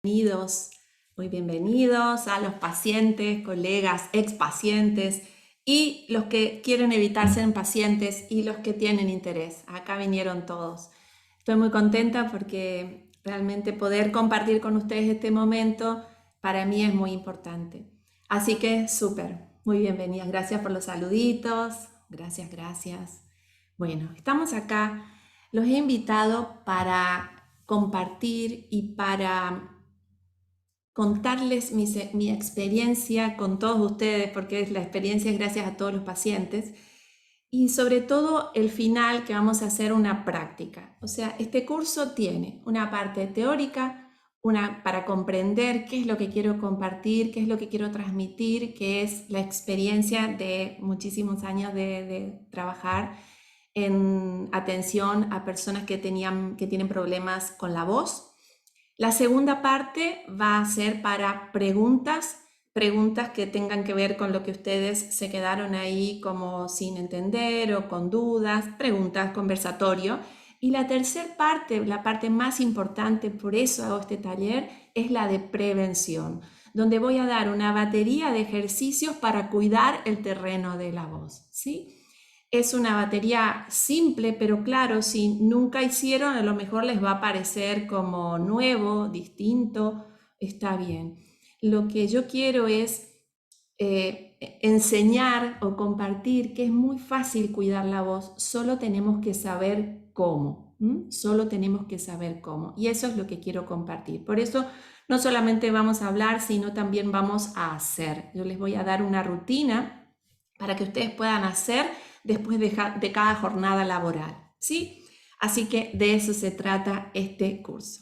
Bienvenidos, muy bienvenidos a los pacientes, colegas, expacientes y los que quieren evitar ser pacientes y los que tienen interés. Acá vinieron todos. Estoy muy contenta porque realmente poder compartir con ustedes este momento para mí es muy importante. Así que súper, muy bienvenidas. Gracias por los saluditos. Gracias, gracias. Bueno, estamos acá. Los he invitado para compartir y para contarles mi experiencia con todos ustedes, porque la experiencia es gracias a todos los pacientes, y sobre todo el final, que vamos a hacer una práctica. O sea, este curso tiene una parte teórica, una para comprender qué es lo que quiero compartir, qué es lo que quiero transmitir, que es la experiencia de muchísimos años de trabajar en atención a personas que tienen problemas con la voz. La segunda parte va a ser para preguntas que tengan que ver con lo que ustedes se quedaron ahí como sin entender o con dudas, preguntas, conversatorio. Y la tercera parte, la parte más importante, por eso hago este taller, es la de prevención, donde voy a dar una batería de ejercicios para cuidar el terreno de la voz, ¿sí? Es una batería simple, pero claro, si nunca hicieron, a lo mejor les va a parecer como nuevo, distinto, está bien. Lo que yo quiero es enseñar o compartir que es muy fácil cuidar la voz, solo tenemos que saber cómo, solo tenemos que saber cómo. Y eso es lo que quiero compartir. Por eso no solamente vamos a hablar, sino también vamos a hacer. Yo les voy a dar una rutina para que ustedes puedan hacer después de cada jornada laboral, ¿sí? Así que de eso se trata este curso.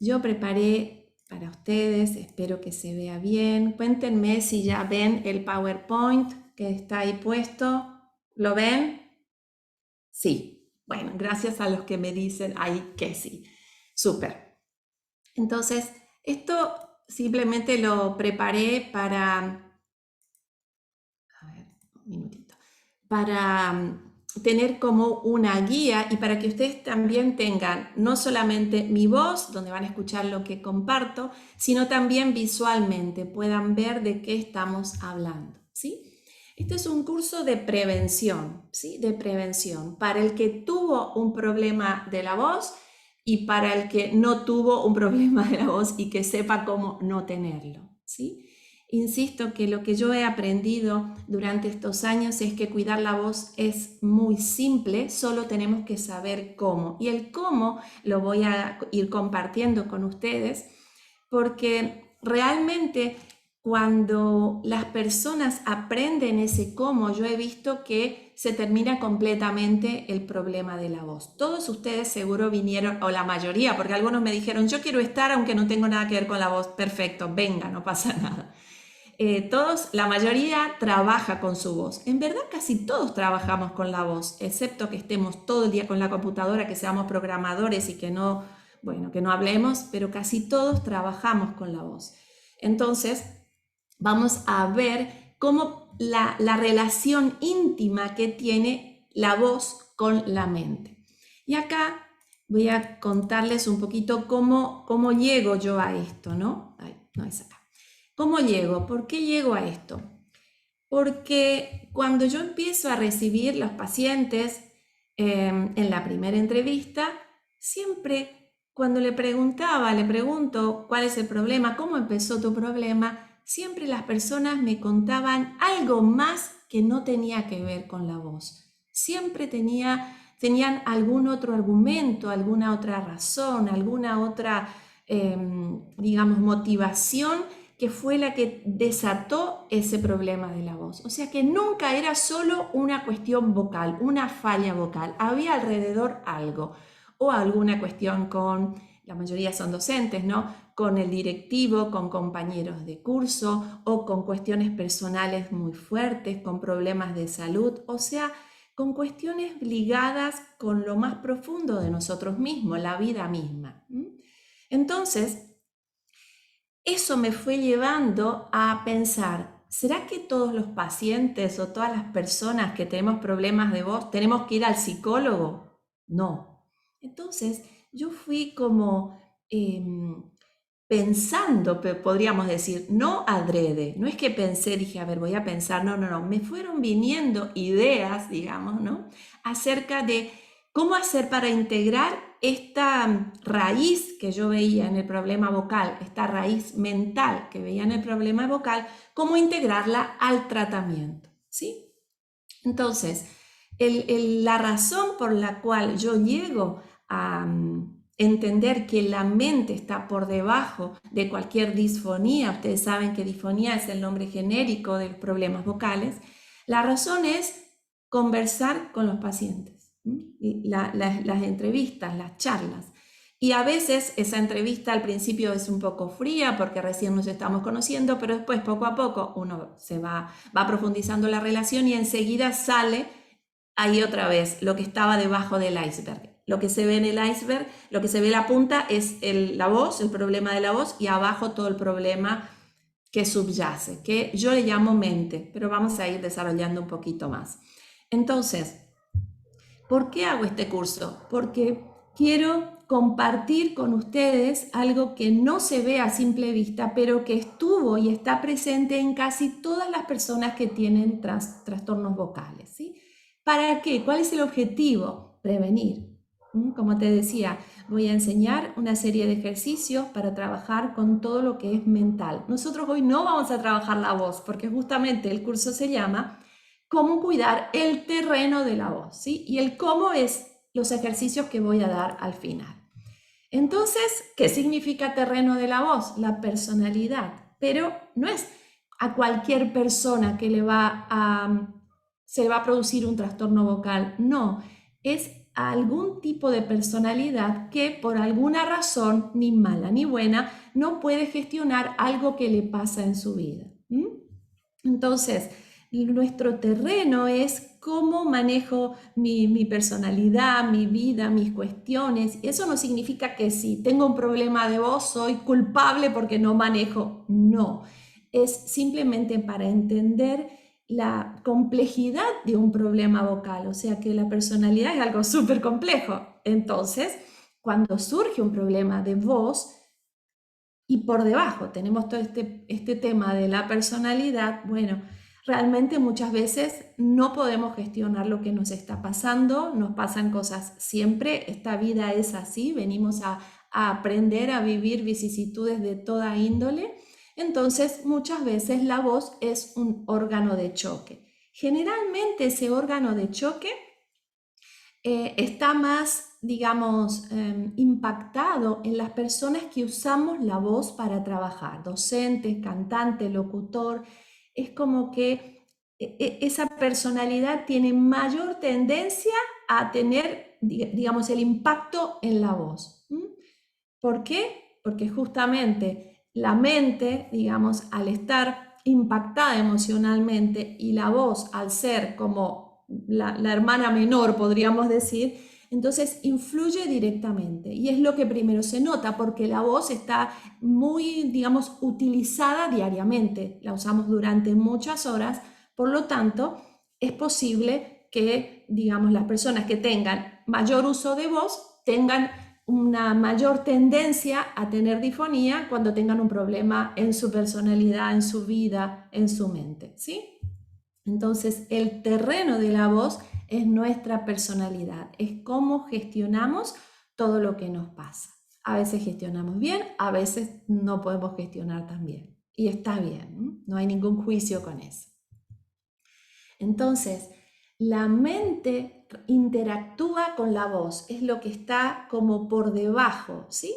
Yo preparé para ustedes, espero que se vea bien. Cuéntenme si ya ven el PowerPoint que está ahí puesto. ¿Lo ven? Sí. Bueno, gracias a los que me dicen ahí que sí. Súper. Entonces, esto simplemente lo preparé para... A ver, un minutito. Para tener como una guía y para que ustedes también tengan no solamente mi voz, donde van a escuchar lo que comparto, sino también visualmente puedan ver de qué estamos hablando, ¿sí? Este es un curso de prevención, ¿sí? De prevención, para el que tuvo un problema de la voz y para el que no tuvo un problema de la voz y que sepa cómo no tenerlo, ¿sí? Insisto que lo que yo he aprendido durante estos años es que cuidar la voz es muy simple, solo tenemos que saber cómo. Y el cómo lo voy a ir compartiendo con ustedes porque realmente cuando las personas aprenden ese cómo, yo he visto que se termina completamente el problema de la voz. Todos ustedes seguro vinieron, o la mayoría, porque algunos me dijeron, yo quiero estar aunque no tengo nada que ver con la voz. Perfecto, venga, no pasa nada. La mayoría trabaja con su voz. En verdad casi todos trabajamos con la voz, excepto que estemos todo el día con la computadora, que seamos programadores y que no, bueno, que no hablemos, pero casi todos trabajamos con la voz. Entonces, vamos a ver cómo la relación íntima que tiene la voz con la mente. Y acá voy a contarles un poquito cómo llego yo a esto, ¿no? Ay, no es acá. ¿Cómo llego? ¿Por qué llego a esto? Porque cuando yo empiezo a recibir los pacientes en la primera entrevista, siempre cuando le pregunto cuál es el problema, cómo empezó tu problema, siempre las personas me contaban algo más que no tenía que ver con la voz. Siempre tenían algún otro argumento, alguna otra razón, alguna otra, digamos, motivación que fue la que desató ese problema de la voz. O sea que nunca era solo una cuestión vocal, una falla vocal. Había alrededor algo o alguna cuestión con, la mayoría son docentes, ¿no? Con el directivo, con compañeros de curso o con cuestiones personales muy fuertes, con problemas de salud, o sea, con cuestiones ligadas con lo más profundo de nosotros mismos, la vida misma. Entonces, eso me fue llevando a pensar, ¿será que todos los pacientes o todas las personas que tenemos problemas de voz tenemos que ir al psicólogo? No. Entonces yo fui como pensando, podríamos decir, no adrede, no es que pensé, dije, a ver, voy a pensar, no, me fueron viniendo ideas, digamos, ¿no? Acerca de cómo hacer para integrar esta raíz que yo veía en el problema vocal, esta raíz mental que veía en el problema vocal, cómo integrarla al tratamiento, ¿sí? Entonces, la razón por la cual yo llego a entender que la mente está por debajo de cualquier disfonía, ustedes saben que disfonía es el nombre genérico de los problemas vocales, la razón es conversar con los pacientes, las entrevistas, las charlas. Y a veces esa entrevista al principio es un poco fría porque recién nos estamos conociendo, pero después poco a poco uno se va profundizando la relación y enseguida sale ahí otra vez lo que estaba debajo del iceberg. Lo que se ve en el iceberg, lo que se ve en la punta es la voz, el problema de la voz, y abajo todo el problema que subyace, que yo le llamo mente, pero vamos a ir desarrollando un poquito más. Entonces, ¿por qué hago este curso? Porque quiero compartir con ustedes algo que no se ve a simple vista, pero que estuvo y está presente en casi todas las personas que tienen trastornos vocales, ¿sí? ¿Para qué? ¿Cuál es el objetivo? Prevenir. Como te decía, voy a enseñar una serie de ejercicios para trabajar con todo lo que es mental. Nosotros hoy no vamos a trabajar la voz, porque justamente el curso se llama cómo cuidar el terreno de la voz, ¿sí? Y el cómo es los ejercicios que voy a dar al final. Entonces, ¿qué significa terreno de la voz? La personalidad, pero no es a cualquier persona que se le va a producir un trastorno vocal, no, es a algún tipo de personalidad que por alguna razón, ni mala ni buena, no puede gestionar algo que le pasa en su vida. Entonces, nuestro terreno es cómo manejo mi personalidad, mi vida, mis cuestiones. Eso no significa que si tengo un problema de voz soy culpable porque no manejo. No, es simplemente para entender la complejidad de un problema vocal. O sea que la personalidad es algo súper complejo. Entonces, cuando surge un problema de voz, y por debajo tenemos todo este tema de la personalidad, bueno, realmente muchas veces no podemos gestionar lo que nos está pasando, nos pasan cosas siempre, esta vida es así, venimos a aprender a vivir vicisitudes de toda índole, entonces muchas veces la voz es un órgano de choque. Generalmente ese órgano de choque está más, digamos, impactado en las personas que usamos la voz para trabajar, docente, cantante, locutor. Es como que esa personalidad tiene mayor tendencia a tener, digamos, el impacto en la voz. ¿Por qué? Porque justamente la mente, digamos, al estar impactada emocionalmente y la voz al ser como la hermana menor, podríamos decir, entonces influye directamente y es lo que primero se nota porque la voz está muy, digamos, utilizada diariamente, la usamos durante muchas horas, por lo tanto es posible que, digamos, las personas que tengan mayor uso de voz tengan una mayor tendencia a tener disfonía cuando tengan un problema en su personalidad, en su vida, en su mente, ¿sí? Entonces, el terreno de la voz es nuestra personalidad, es cómo gestionamos todo lo que nos pasa. A veces gestionamos bien, a veces no podemos gestionar tan bien. Y está bien, no hay ningún juicio con eso. Entonces, la mente interactúa con la voz, es lo que está como por debajo, ¿sí?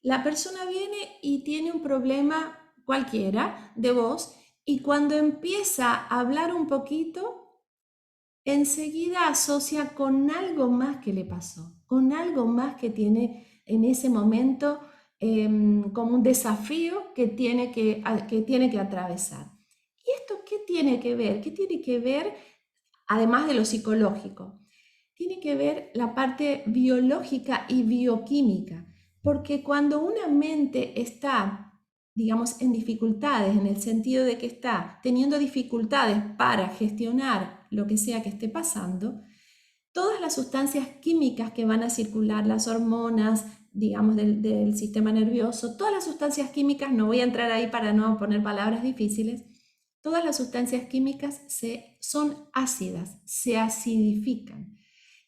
La persona viene y tiene un problema cualquiera de voz y cuando empieza a hablar un poquito, enseguida asocia con algo más que le pasó, con algo más que tiene en ese momento como un desafío que tiene que atravesar. ¿Y esto qué tiene que ver? ¿Qué tiene que ver además de lo psicológico? Tiene que ver la parte biológica y bioquímica, porque cuando una mente está, digamos, en dificultades, en el sentido de que está teniendo dificultades para gestionar lo que sea que esté pasando, todas las sustancias químicas que van a circular, las hormonas, digamos, del sistema nervioso. Todas las sustancias químicas, no voy a entrar ahí para no poner palabras difíciles, todas las sustancias químicas son ácidas, se acidifican.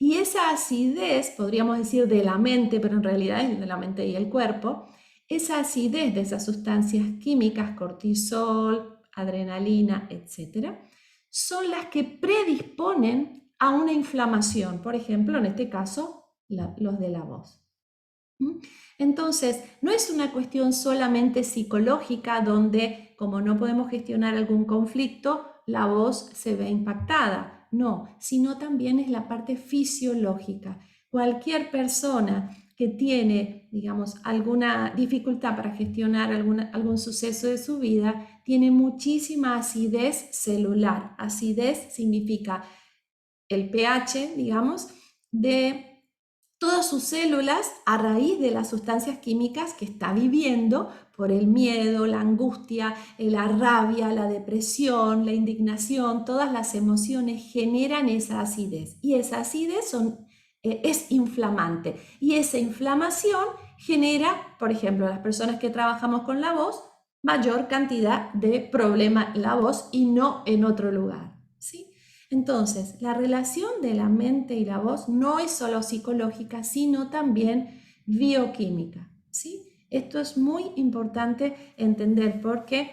Y esa acidez, podríamos decir de la mente, pero en realidad es de la mente y el cuerpo, esa acidez de esas sustancias químicas, cortisol, adrenalina, etcétera, son las que predisponen a una inflamación, por ejemplo, en este caso, los de la voz. Entonces, no es una cuestión solamente psicológica donde, como no podemos gestionar algún conflicto, la voz se ve impactada. No, sino también es la parte fisiológica. Cualquier persona que tiene, digamos, alguna dificultad para gestionar algún suceso de su vida, tiene muchísima acidez celular. Acidez significa el pH, digamos, de todas sus células a raíz de las sustancias químicas que está viviendo por el miedo, la angustia, la rabia, la depresión, la indignación. Todas las emociones generan esa acidez y esa acidez es inflamante y esa inflamación genera, por ejemplo, las personas que trabajamos con la voz, mayor cantidad de problema en la voz y no en otro lugar, ¿sí? Entonces, la relación de la mente y la voz no es solo psicológica, sino también bioquímica, ¿sí? Esto es muy importante entender porque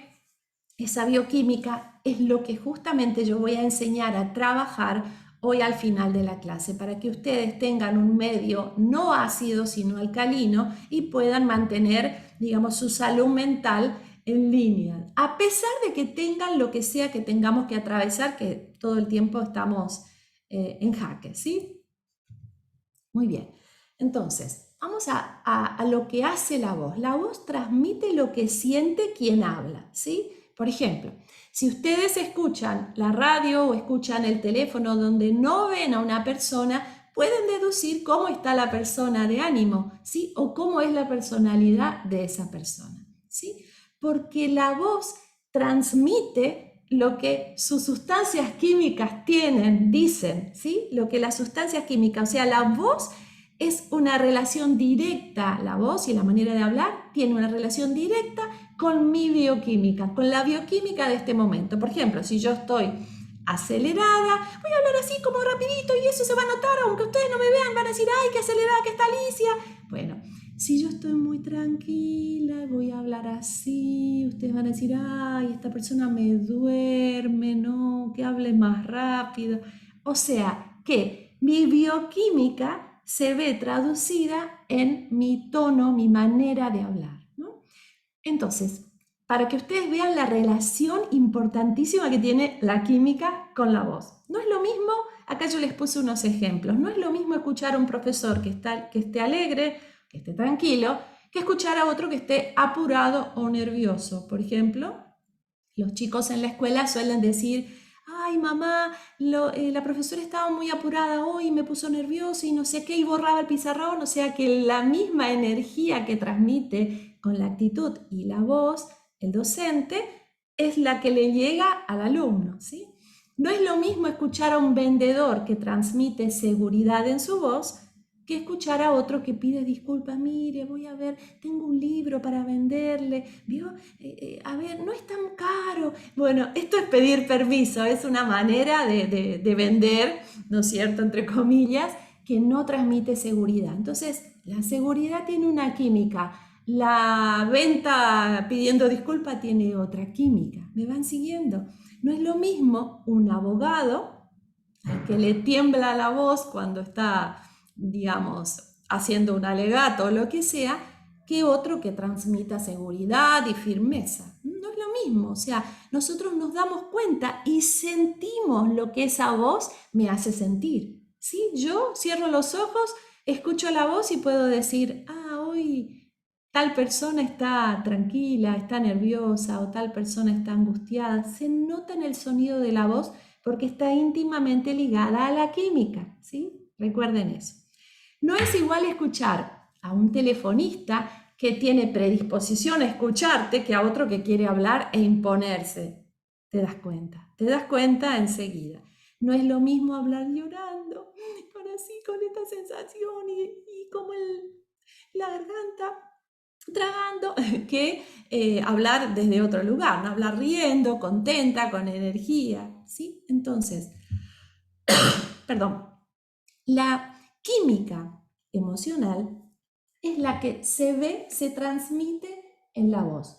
esa bioquímica es lo que justamente yo voy a enseñar a trabajar hoy al final de la clase para que ustedes tengan un medio no ácido sino alcalino y puedan mantener, digamos, su salud mental en línea, a pesar de que tengan lo que sea que tengamos que atravesar, que todo el tiempo estamos en jaque, ¿sí? Muy bien. Entonces, vamos a lo que hace la voz. La voz transmite lo que siente quien habla, ¿sí? Por ejemplo, si ustedes escuchan la radio o escuchan el teléfono donde no ven a una persona, pueden deducir cómo está la persona de ánimo, ¿sí? O cómo es la personalidad de esa persona, ¿sí? Porque la voz transmite lo que sus sustancias químicas tienen, dicen, ¿sí? Lo que las sustancias químicas, o sea, la voz es una relación directa, la voz y la manera de hablar tiene una relación directa con mi bioquímica, con la bioquímica de este momento. Por ejemplo, si yo estoy acelerada, voy a hablar así como rapidito y eso se va a notar, aunque ustedes no me vean, van a decir, ay, qué acelerada que está Alicia. Bueno, si yo estoy muy tranquila, voy a hablar así, ustedes van a decir, ay, esta persona me duerme, no, que hable más rápido. O sea, que mi bioquímica se ve traducida en mi tono, mi manera de hablar, ¿no? Entonces, para que ustedes vean la relación importantísima que tiene la química con la voz. No es lo mismo, acá yo les puse unos ejemplos, no es lo mismo escuchar a un profesor que esté alegre, que esté tranquilo, que escuchar a otro que esté apurado o nervioso. Por ejemplo, los chicos en la escuela suelen decir, ay mamá, la profesora estaba muy apurada hoy, me puso nerviosa y no sé qué, y borraba el pizarrón, o sea que la misma energía que transmite con la actitud y la voz, el docente, es la que le llega al alumno, ¿sí? No es lo mismo escuchar a un vendedor que transmite seguridad en su voz que escuchar a otro que pide disculpas, mire, voy a ver, tengo un libro para venderle, ¿vio? A ver, no es tan caro. Bueno, esto es pedir permiso, es una manera de vender, ¿no es cierto?, entre comillas, que no transmite seguridad. Entonces, la seguridad tiene una química, la venta pidiendo disculpas tiene otra química. ¿Me van siguiendo? No es lo mismo un abogado al que le tiembla la voz cuando está, digamos, haciendo un alegato o lo que sea, que otro que transmita seguridad y firmeza. No es lo mismo, o sea, nosotros nos damos cuenta y sentimos lo que esa voz me hace sentir. ¿Sí? Yo cierro los ojos, escucho la voz y puedo decir, ah, hoy tal persona está tranquila, está nerviosa o tal persona está angustiada. Se nota en el sonido de la voz porque está íntimamente ligada a la química, ¿sí? Recuerden eso. No es igual escuchar a un telefonista que tiene predisposición a escucharte que a otro que quiere hablar e imponerse. Te das cuenta enseguida. No es lo mismo hablar llorando, con esta sensación y como la garganta tragando, que hablar desde otro lugar, ¿no? Hablar riendo, contenta, con energía, ¿sí? Entonces, perdón, la química emocional es la que se ve, se transmite en la voz.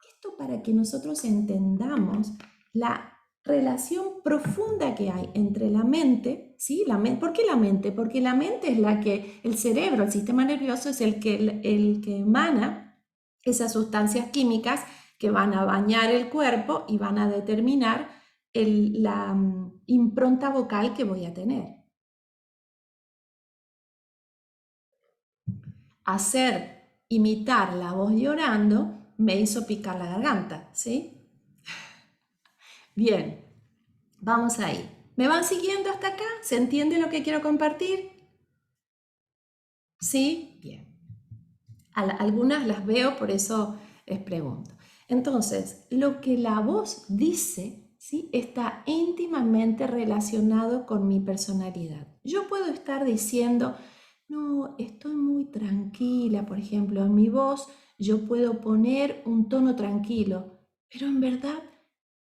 Esto para que nosotros entendamos la relación profunda que hay entre la mente, ¿sí? ¿Por qué la mente? Porque la mente es la que, el cerebro, el sistema nervioso es el que emana esas sustancias químicas que van a bañar el cuerpo y van a determinar la impronta vocal que voy a tener. Imitar la voz llorando me hizo picar la garganta, ¿sí? Bien, vamos ahí. ¿Me van siguiendo hasta acá? ¿Se entiende lo que quiero compartir? ¿Sí? Bien. Algunas las veo, por eso les pregunto. Entonces, lo que la voz dice, ¿sí? Está íntimamente relacionado con mi personalidad. Yo puedo estar diciendo, no, estoy muy tranquila, por ejemplo, en mi voz yo puedo poner un tono tranquilo, pero en verdad,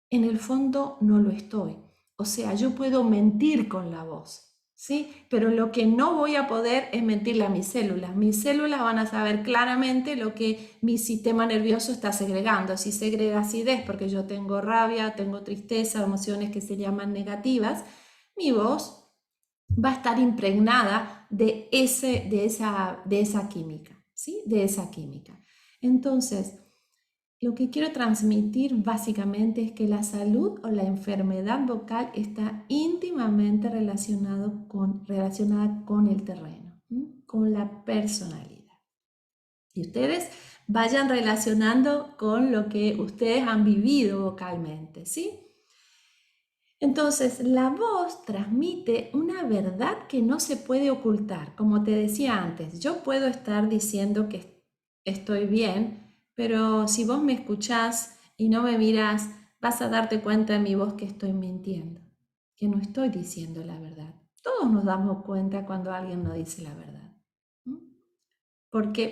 en el fondo no lo estoy. O sea, yo puedo mentir con la voz. ¿Sí? Pero lo que no voy a poder es mentirle a mis células. Mis células van a saber claramente lo que mi sistema nervioso está segregando. Si segrega acidez porque yo tengo rabia, tengo tristeza, emociones que se llaman negativas, mi voz va a estar impregnada de esa química, ¿sí? De esa química. Entonces, lo que quiero transmitir básicamente es que la salud o la enfermedad vocal está íntimamente relacionada con el terreno, con la personalidad. Y ustedes vayan relacionando con lo que ustedes han vivido vocalmente, ¿sí? Entonces, la voz transmite una verdad que no se puede ocultar. Como te decía antes, yo puedo estar diciendo que estoy bien, pero si vos me escuchás y no me mirás, vas a darte cuenta de mi voz que estoy mintiendo, que no estoy diciendo la verdad. Todos nos damos cuenta cuando alguien no dice la verdad.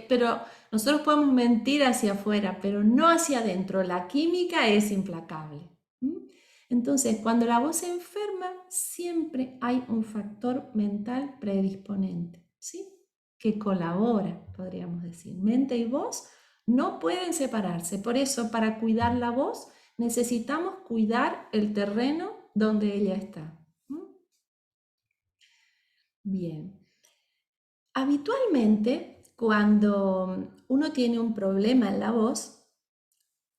Pero nosotros podemos mentir hacia afuera, pero no hacia adentro. La química es implacable. Entonces, cuando la voz se enferma, siempre hay un factor mental predisponente, ¿sí? Que colabora, podríamos decir. Mente y voz no pueden separarse. Por eso, para cuidar la voz, necesitamos cuidar el terreno donde ella está. Bien. Habitualmente, cuando uno tiene un problema en la voz,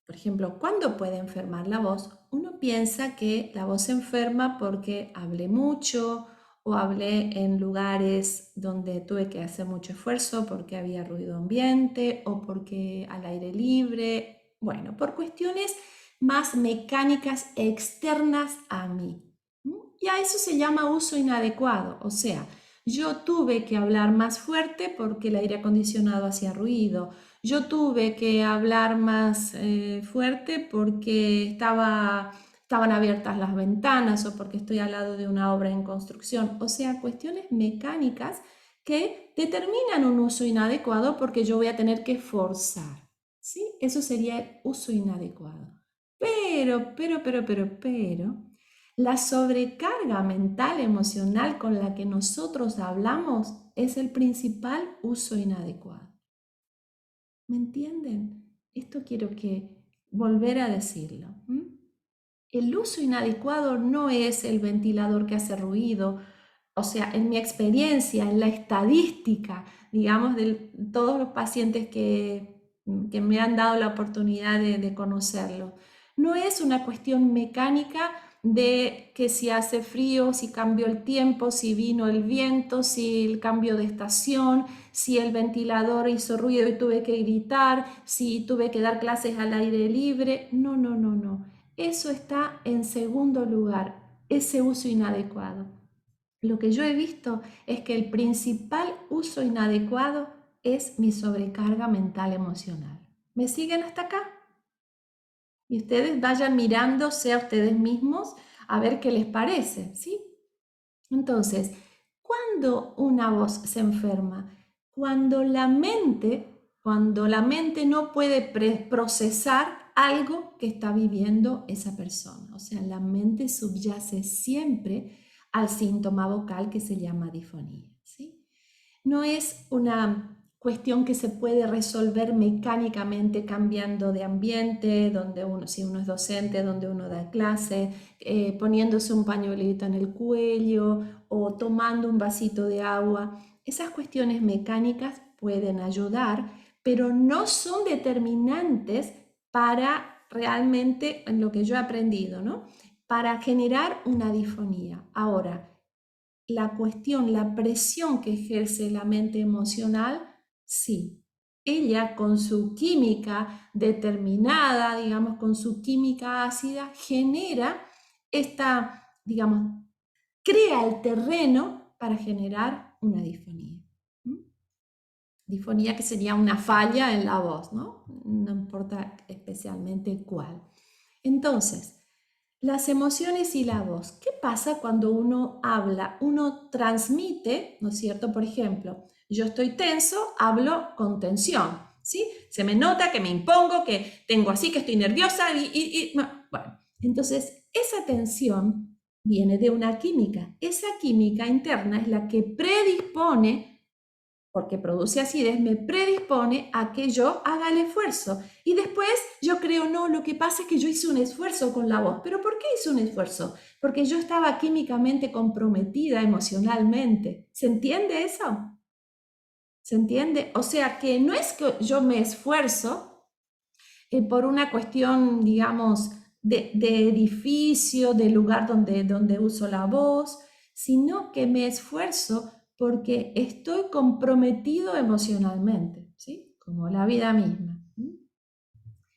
por ejemplo, ¿cuándo puede enfermar la voz? Uno piensa que la voz se enferma porque hablé mucho o hablé en lugares donde tuve que hacer mucho esfuerzo porque había ruido ambiente o porque al aire libre, bueno, por cuestiones más mecánicas externas a mí. Y a eso se llama uso inadecuado, o sea, yo tuve que hablar más fuerte porque el aire acondicionado hacía ruido. Yo tuve que hablar más fuerte porque estaban abiertas las ventanas o porque estoy al lado de una obra en construcción. O sea, cuestiones mecánicas que determinan un uso inadecuado porque yo voy a tener que forzar. ¿Sí? Eso sería el uso inadecuado. Pero, la sobrecarga mental, emocional con la que nosotros hablamos es el principal uso inadecuado. ¿Me entienden? Esto quiero que volver a decirlo. El uso inadecuado no es el ventilador que hace ruido. O sea, en mi experiencia, en la estadística, digamos, de todos los pacientes que me han dado la oportunidad de conocerlo, no es una cuestión mecánica de que si hace frío, si cambió el tiempo, si vino el viento, si el cambio de estación, si el ventilador hizo ruido y tuve que gritar, si tuve que dar clases al aire libre. No, no, no, no. Eso está en segundo lugar, ese uso inadecuado. Lo que yo he visto es que el principal uso inadecuado es mi sobrecarga mental emocional. ¿Me siguen hasta acá? Y ustedes vayan mirándose a ustedes mismos a ver qué les parece, ¿sí? Entonces, ¿cuándo una voz se enferma? cuando la mente no puede procesar algo que está viviendo esa persona. O sea, la mente subyace siempre al síntoma vocal que se llama difonía, ¿sí? No es una cuestión que se puede resolver mecánicamente cambiando de ambiente, donde uno, si uno es docente, donde uno da clase, poniéndose un pañuelito en el cuello o tomando un vasito de agua. Esas cuestiones mecánicas pueden ayudar, pero no son determinantes para realmente, en lo que yo he aprendido, ¿no? Para generar una difonía. Ahora, la cuestión, la presión que ejerce la mente emocional, sí. Ella con su química determinada, digamos, con su química ácida, genera esta, digamos, crea el terreno para generar una disfonía. Disfonía que sería una falla en la voz, ¿no? No importa especialmente cuál. Entonces, las emociones y la voz. ¿Qué pasa cuando uno habla? Uno transmite, ¿no es cierto? Por ejemplo, yo estoy tenso, hablo con tensión, ¿sí? Se me nota que me impongo, que tengo así, que estoy nerviosa bueno, entonces esa tensión viene de una química. Esa química interna es la que predispone, porque produce acidez, me predispone a que yo haga el esfuerzo. Y después yo creo, no, lo que pasa es que yo hice un esfuerzo con la voz. ¿Pero por qué hice un esfuerzo? Porque yo estaba químicamente comprometida emocionalmente. ¿Se entiende eso? ¿Se entiende? O sea que no es que yo me esfuerzo por una cuestión, digamos, de edificio, de lugar donde uso la voz, sino que me esfuerzo porque estoy comprometido emocionalmente, ¿sí? Como la vida misma.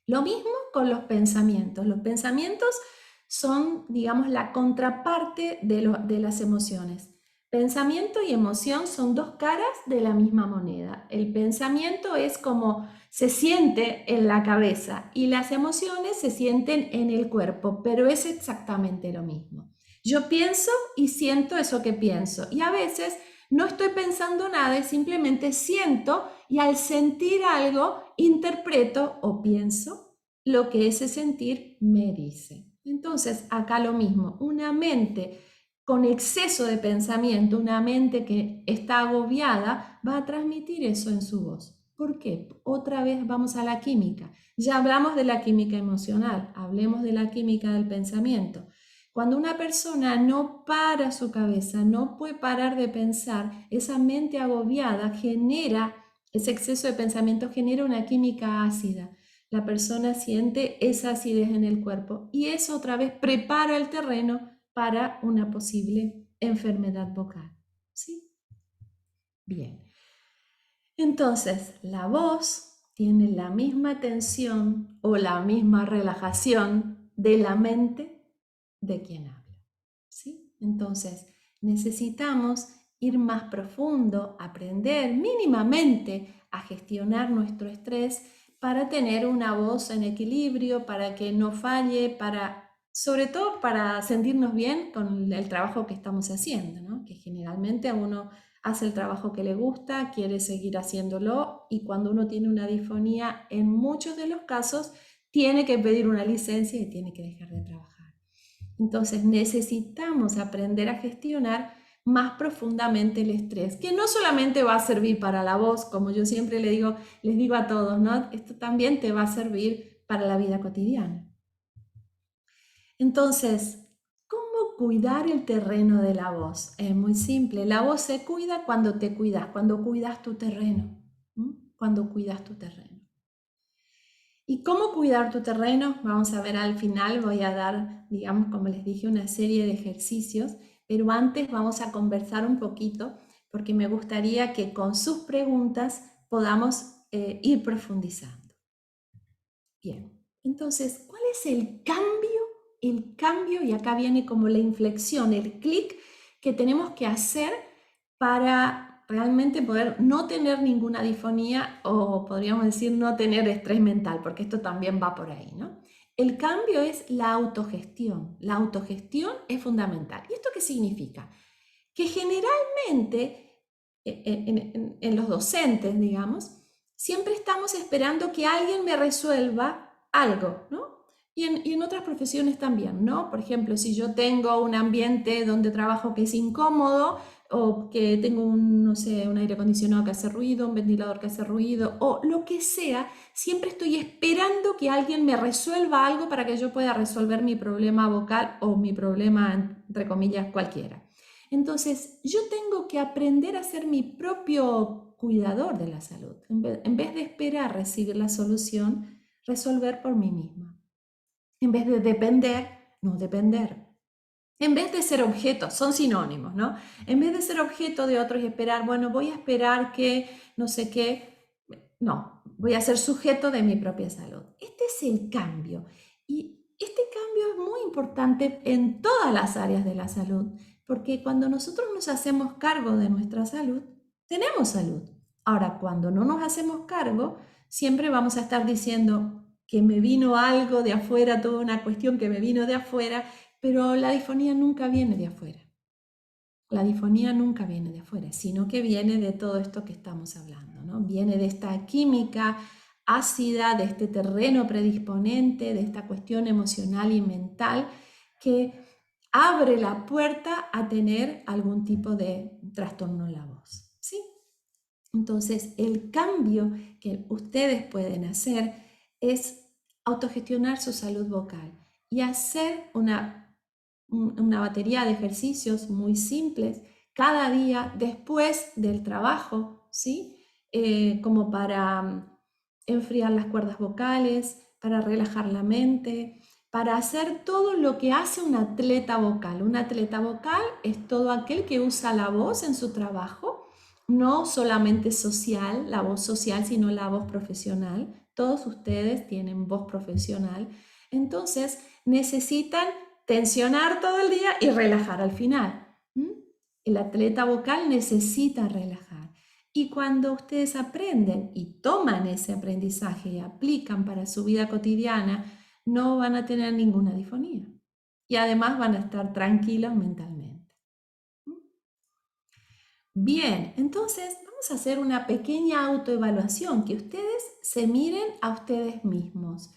Lo mismo con los pensamientos. Los pensamientos son, digamos, la contraparte de las emociones. Pensamiento y emoción son dos caras de la misma moneda. El pensamiento es como se siente en la cabeza y las emociones se sienten en el cuerpo, pero es exactamente lo mismo. Yo pienso y siento eso que pienso y a veces no estoy pensando nada, simplemente siento y al sentir algo interpreto o pienso lo que ese sentir me dice. Entonces, acá lo mismo, una mente con exceso de pensamiento, una mente que está agobiada, va a transmitir eso en su voz. ¿Por qué? Otra vez vamos a la química. Ya hablamos de la química emocional, hablemos de la química del pensamiento. Cuando una persona no para su cabeza, no puede parar de pensar, esa mente agobiada genera, ese exceso de pensamiento genera una química ácida. La persona siente esa acidez en el cuerpo y eso otra vez prepara el terreno para una posible enfermedad vocal. ¿Sí? Bien. Entonces, la voz tiene la misma tensión o la misma relajación de la mente de quien habla. ¿Sí? Entonces, necesitamos ir más profundo, aprender mínimamente a gestionar nuestro estrés para tener una voz en equilibrio, para que no falle, sobre todo para sentirnos bien con el trabajo que estamos haciendo, ¿no? Que generalmente a uno hace el trabajo que le gusta, quiere seguir haciéndolo y cuando uno tiene una disfonía, en muchos de los casos, tiene que pedir una licencia y tiene que dejar de trabajar. Entonces necesitamos aprender a gestionar más profundamente el estrés, que no solamente va a servir para la voz, como yo siempre les digo a todos, ¿no? Esto también te va a servir para la vida cotidiana. Entonces, ¿cómo cuidar el terreno de la voz? Es muy simple, la voz se cuida cuando te cuidas, cuando cuidas tu terreno, cuando cuidas tu terreno. ¿Y cómo cuidar tu terreno? Vamos a ver al final, voy a dar, digamos, como les dije, una serie de ejercicios, pero antes vamos a conversar un poquito porque me gustaría que con sus preguntas podamos ir profundizando. Bien, entonces, ¿cuál es el cambio? El cambio, y acá viene como la inflexión, el clic que tenemos que hacer para realmente poder no tener ninguna disfonía o podríamos decir no tener estrés mental, porque esto también va por ahí, ¿no? El cambio es la autogestión. La autogestión es fundamental. ¿Y esto qué significa? Que generalmente en los docentes, digamos, siempre estamos esperando que alguien me resuelva algo, ¿no? Y en otras profesiones también, ¿no? Por ejemplo, si yo tengo un ambiente donde trabajo que es incómodo, o que tengo no sé, un aire acondicionado que hace ruido, un ventilador que hace ruido, o lo que sea, siempre estoy esperando que alguien me resuelva algo para que yo pueda resolver mi problema vocal o mi problema, entre comillas, cualquiera. Entonces, yo tengo que aprender a ser mi propio cuidador de la salud. En vez de esperar recibir la solución, resolver por mí misma. En vez de depender, no depender. En vez de ser objeto, son sinónimos, ¿no? En vez de ser objeto de otros y esperar, bueno, voy a esperar que no sé qué, no, voy a ser sujeto de mi propia salud. Este es el cambio. Y este cambio es muy importante en todas las áreas de la salud, porque cuando nosotros nos hacemos cargo de nuestra salud, tenemos salud. Ahora, cuando no nos hacemos cargo, siempre vamos a estar diciendo que me vino algo de afuera, toda una cuestión que me vino de afuera, pero la disfonía nunca viene de afuera. La disfonía nunca viene de afuera, sino que viene de todo esto que estamos hablando, ¿no? Viene de esta química ácida, de este terreno predisponente, de esta cuestión emocional y mental que abre la puerta a tener algún tipo de trastorno en la voz, ¿sí? Entonces, el cambio que ustedes pueden hacer es autogestionar su salud vocal y hacer una batería de ejercicios muy simples cada día después del trabajo, ¿sí? Como para enfriar las cuerdas vocales, para relajar la mente, para hacer todo lo que hace un atleta vocal. Un atleta vocal es todo aquel que usa la voz en su trabajo, no solamente social, la voz social, sino la voz profesional. Todos ustedes tienen voz profesional. Entonces, necesitan tensionar todo el día y relajar al final. El atleta vocal necesita relajar. Y cuando ustedes aprenden y toman ese aprendizaje y aplican para su vida cotidiana, no van a tener ninguna disfonía. Y además van a estar tranquilos mentalmente. Bien, entonces vamos a hacer una pequeña autoevaluación, que ustedes se miren a ustedes mismos.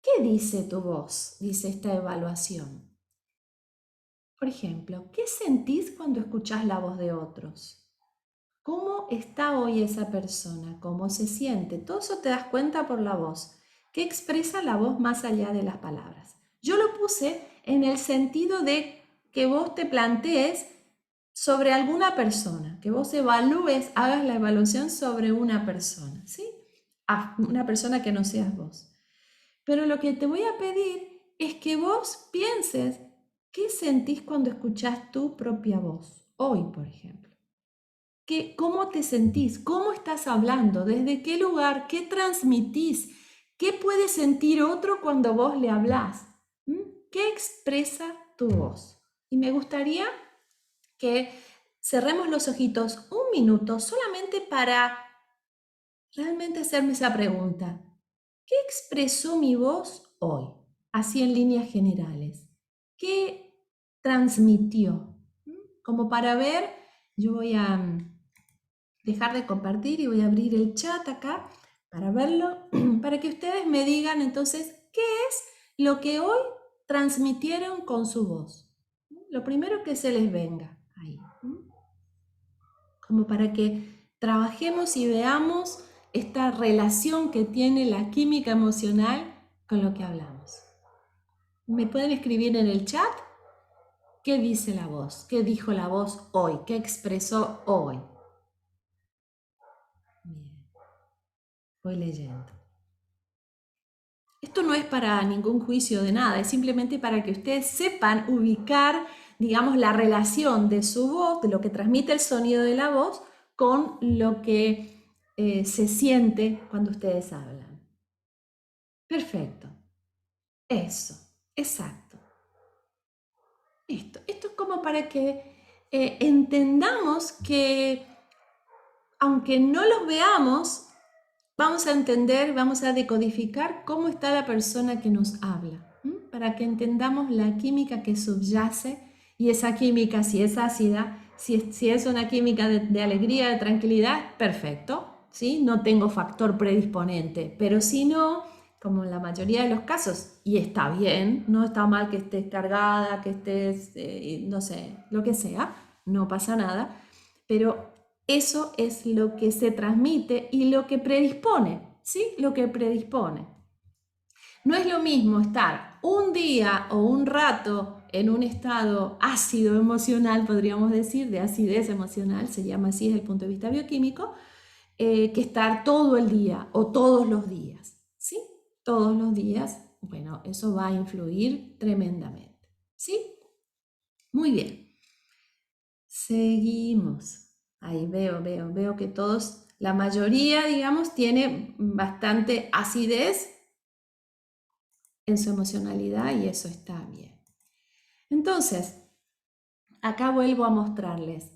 ¿Qué dice tu voz? Dice esta evaluación. Por ejemplo, ¿qué sentís cuando escuchás la voz de otros? ¿Cómo está hoy esa persona? ¿Cómo se siente? Todo eso te das cuenta por la voz. ¿Qué expresa la voz más allá de las palabras? Yo lo puse en el sentido de que vos te plantees sobre alguna persona, que vos evalúes, hagas la evaluación sobre una persona, ¿sí? Una persona que no seas vos. Pero lo que te voy a pedir es que vos pienses qué sentís cuando escuchás tu propia voz, hoy, por ejemplo. ¿Cómo te sentís? ¿Cómo estás hablando? ¿Desde qué lugar? ¿Qué transmitís? ¿Qué puede sentir otro cuando vos le hablás? ¿Qué expresa tu voz? Y me gustaría que cerremos los ojitos un minuto solamente para realmente hacerme esa pregunta. ¿Qué expresó mi voz hoy? Así en líneas generales. ¿Qué transmitió? Como para ver, yo voy a dejar de compartir y voy a abrir el chat acá para verlo, para que ustedes me digan entonces qué es lo que hoy transmitieron con su voz. Lo primero que se les venga ahí. Como para que trabajemos y veamos esta relación que tiene la química emocional con lo que hablamos. ¿Me pueden escribir en el chat qué dice la voz? ¿Qué dijo la voz hoy? ¿Qué expresó hoy? Bien, voy leyendo. Esto no es para ningún juicio de nada, es simplemente para que ustedes sepan ubicar, digamos, la relación de su voz, de lo que transmite el sonido de la voz, con lo que se siente cuando ustedes hablan. Perfecto. Eso, exacto. Esto es como para que entendamos que, aunque no los veamos, vamos a entender, vamos a decodificar cómo está la persona que nos habla, para que entendamos la química que subyace, y esa química, si es ácida, Si es una química de alegría, de tranquilidad, perfecto, ¿sí? No tengo factor predisponente, pero si no, como en la mayoría de los casos, y está bien, no está mal que estés cargada, que estés, no sé, lo que sea, no pasa nada, pero eso es lo que se transmite y lo que predispone, ¿sí? Lo que predispone. No es lo mismo estar un día o un rato en un estado ácido emocional, podríamos decir, de acidez emocional, se llama así desde el punto de vista bioquímico, que estar todo el día o todos los días, ¿sí? Todos los días, bueno, eso va a influir tremendamente, ¿sí? Muy bien. Seguimos. Ahí veo que todos, la mayoría, digamos, tiene bastante acidez en su emocionalidad y eso está bien. Entonces, acá vuelvo a mostrarles.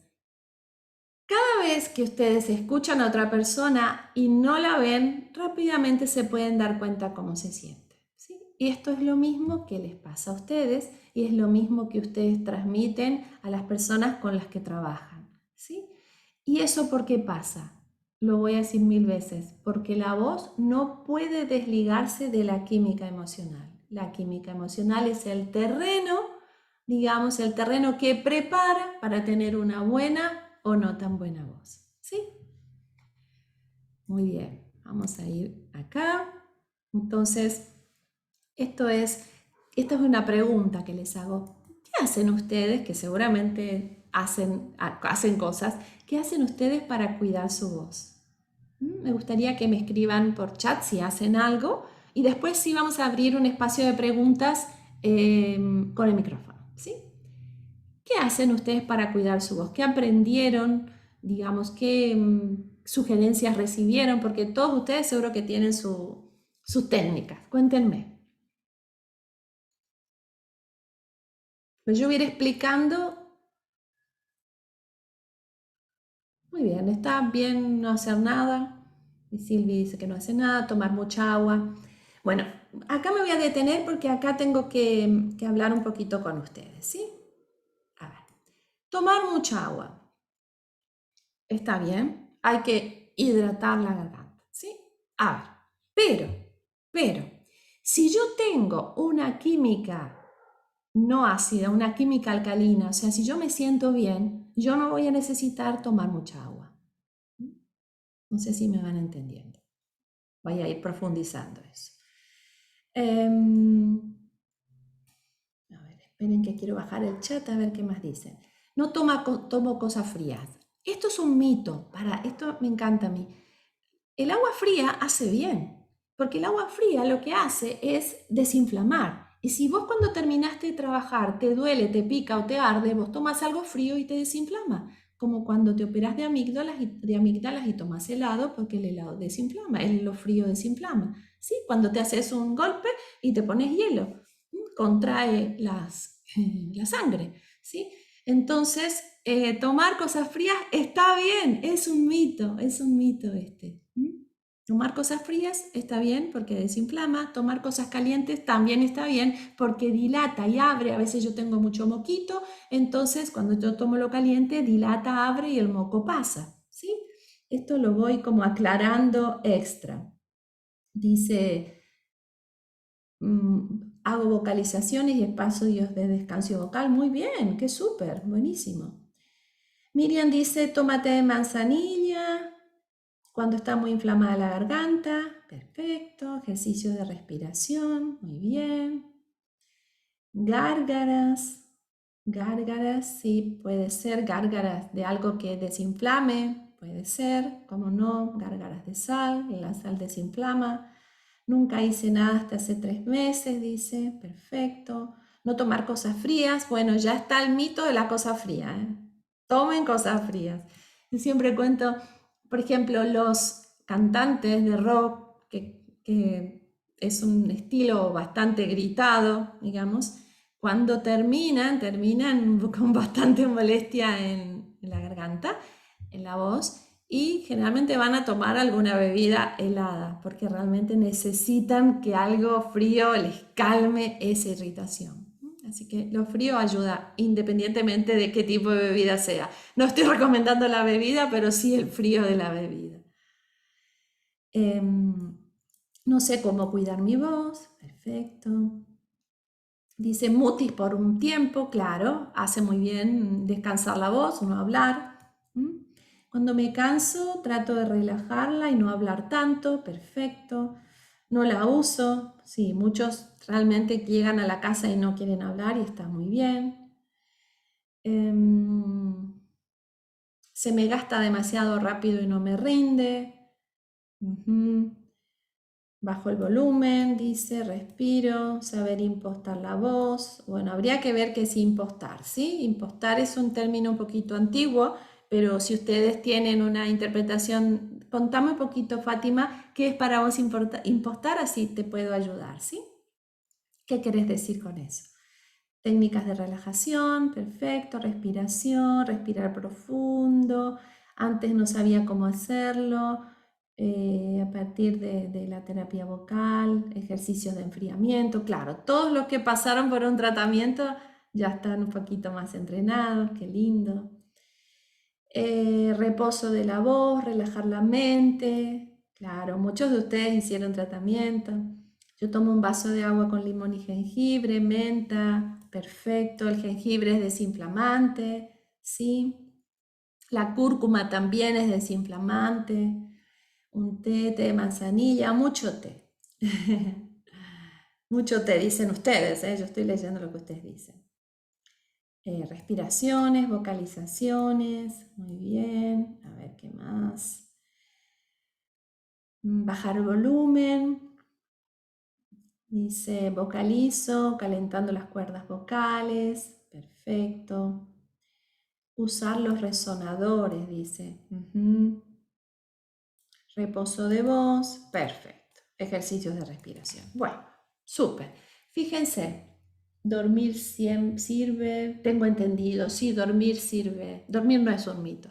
Cada vez que ustedes escuchan a otra persona y no la ven, rápidamente se pueden dar cuenta cómo se siente, ¿sí? Y esto es lo mismo que les pasa a ustedes y es lo mismo que ustedes transmiten a las personas con las que trabajan, ¿sí? ¿Y eso por qué pasa? Lo voy a decir 1000 veces, porque la voz no puede desligarse de la química emocional. La química emocional es el terreno, digamos, el terreno que prepara para tener una buena o no tan buena voz, ¿sí? Muy bien, vamos a ir acá. Entonces, esta es una pregunta que les hago. ¿Qué hacen ustedes, que seguramente hacen cosas, qué hacen ustedes para cuidar su voz? Me gustaría que me escriban por chat si hacen algo y después sí vamos a abrir un espacio de preguntas con el micrófono, ¿sí? ¿Qué hacen ustedes para cuidar su voz? ¿Qué aprendieron? Digamos, ¿qué sugerencias recibieron? Porque todos ustedes seguro que tienen sus técnicas. Cuéntenme. Pues yo voy a ir explicando. Muy bien, está bien no hacer nada. Y Silvi dice que no hace nada, tomar mucha agua. Bueno, acá me voy a detener porque acá tengo que hablar un poquito con ustedes, ¿sí? A ver, tomar mucha agua. Está bien, hay que hidratar la garganta, ¿sí? A ver, pero, si yo tengo una química no ácida, una química alcalina, o sea, si yo me siento bien, yo no voy a necesitar tomar mucha agua. No sé si me van entendiendo. Voy a ir profundizando eso. A ver, esperen que quiero bajar el chat a ver qué más dicen. No tomo cosas frías. Esto es un mito. Esto me encanta a mí. El agua fría hace bien, porque el agua fría lo que hace es desinflamar. Y si vos cuando terminaste de trabajar te duele, te pica o te arde, vos tomas algo frío y te desinflama. Como cuando te operas de amígdalas y tomas helado, porque el helado desinflama, lo frío desinflama. ¿Sí? Cuando te haces un golpe y te pones hielo, contrae la sangre. ¿Sí? Entonces, tomar cosas frías está bien, es un mito este. Tomar cosas frías está bien porque desinflama, tomar cosas calientes también está bien porque dilata y abre. A veces yo tengo mucho moquito, entonces cuando yo tomo lo caliente, dilata, abre y el moco pasa. ¿Sí? Esto lo voy como aclarando extra. Dice, hago vocalizaciones y espacios de descanso vocal. Muy bien, qué súper, buenísimo. Miriam dice, tómate de manzanilla cuando está muy inflamada la garganta. Perfecto. Ejercicio de respiración. Muy bien. Gárgaras. Gárgaras, sí, puede ser gárgaras de algo que desinflame. Puede ser, como no, gárgaras de sal. La sal desinflama. Nunca hice nada hasta hace 3 meses, dice. Perfecto. No tomar cosas frías. Bueno, ya está el mito de la cosa fría, ¿eh? Tomen cosas frías. Yo siempre cuento, por ejemplo, los cantantes de rock, que es un estilo bastante gritado, digamos, cuando terminan con bastante molestia en la garganta, en la voz, y generalmente van a tomar alguna bebida helada, porque realmente necesitan que algo frío les calme esa irritación. Así que lo frío ayuda independientemente de qué tipo de bebida sea. No estoy recomendando la bebida, pero sí el frío de la bebida. No sé cómo cuidar mi voz. Perfecto. Dice mutis por un tiempo, claro, hace muy bien descansar la voz, no hablar. Cuando me canso, trato de relajarla y no hablar tanto, perfecto. No la uso, sí, muchos realmente llegan a la casa y no quieren hablar y está muy bien. Se me gasta demasiado rápido y no me rinde. Bajo el volumen, dice, respiro, saber impostar la voz. Bueno, habría que ver qué es impostar, ¿sí? Impostar es un término un poquito antiguo, pero si ustedes tienen una interpretación, contame un poquito, Fátima, qué es para vos impostar, así te puedo ayudar, ¿sí? ¿Qué querés decir con eso? Técnicas de relajación, perfecto, respiración, respirar profundo. Antes no sabía cómo hacerlo. A partir de la terapia vocal, ejercicios de enfriamiento. Claro, todos los que pasaron por un tratamiento ya están un poquito más entrenados, qué lindo. Reposo de la voz, relajar la mente. Claro, muchos de ustedes hicieron tratamiento. Yo tomo un vaso de agua con limón y jengibre, menta, perfecto. El jengibre es desinflamante, ¿sí? La cúrcuma también es desinflamante. Un té de manzanilla, mucho té. Mucho té, dicen ustedes, ¿eh? Yo estoy leyendo lo que ustedes dicen. Respiraciones, vocalizaciones, muy bien. A ver qué más. Bajar el volumen. Dice vocalizo, calentando las cuerdas vocales. Perfecto. Usar los resonadores, dice. Reposo de voz. Perfecto. Ejercicios de respiración. Bueno, súper. Fíjense, dormir sirve, tengo entendido, sí, dormir sirve. Dormir no es un mito.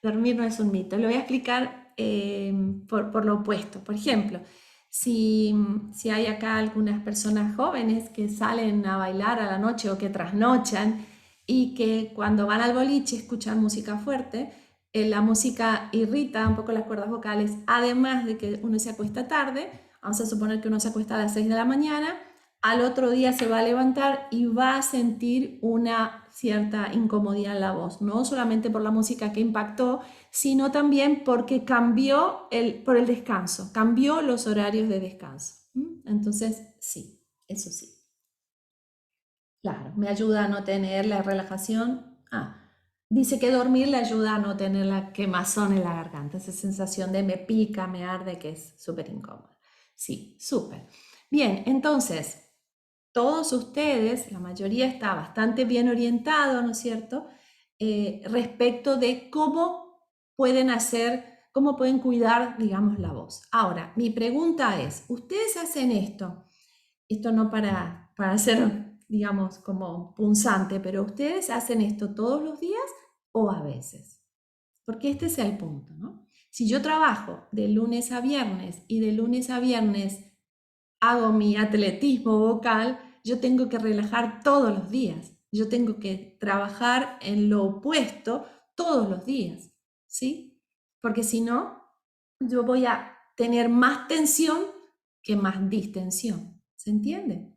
Dormir no es un mito. Lo voy a explicar por lo opuesto. Por ejemplo, si hay acá algunas personas jóvenes que salen a bailar a la noche o que trasnochan y que cuando van al boliche escuchan música fuerte, la música irrita un poco las cuerdas vocales, además de que uno se acuesta tarde, vamos a suponer que uno se acuesta a las 6 de la mañana, al otro día se va a levantar y va a sentir una cierta incomodidad en la voz, no solamente por la música que impactó, sino también porque cambió por el descanso, cambió los horarios de descanso. Entonces, sí, eso sí. Claro, me ayuda a no tener la relajación. Dice que dormir le ayuda a no tener la quemazón en la garganta, esa sensación de me pica, me arde, que es súper incómoda. Sí, súper. Bien, entonces, todos ustedes, la mayoría está bastante bien orientado, ¿no es cierto?, respecto de cómo pueden hacer, cómo pueden cuidar, digamos, la voz. Ahora, mi pregunta es, ¿ustedes hacen esto no para ser, digamos, como punzante, pero ustedes hacen esto todos los días o a veces? Porque este es el punto, ¿no? Si yo trabajo de lunes a viernes y de lunes a viernes hago mi atletismo vocal, yo tengo que relajar todos los días. Yo tengo que trabajar en lo opuesto todos los días, ¿sí? Porque si no, yo voy a tener más tensión que más distensión. ¿Se entiende?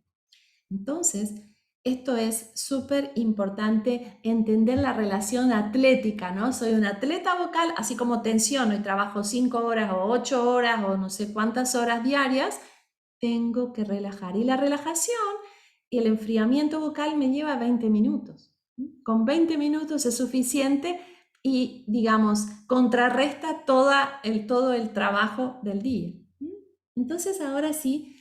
Entonces, esto es súper importante entender la relación atlética, ¿no? Soy una atleta vocal, así como tensiono y trabajo 5 horas o 8 horas o no sé cuántas horas diarias, tengo que relajar. Y la relajación y el enfriamiento vocal me lleva 20 minutos. Con 20 minutos es suficiente y, digamos, contrarresta todo el trabajo del día. Entonces, ahora sí,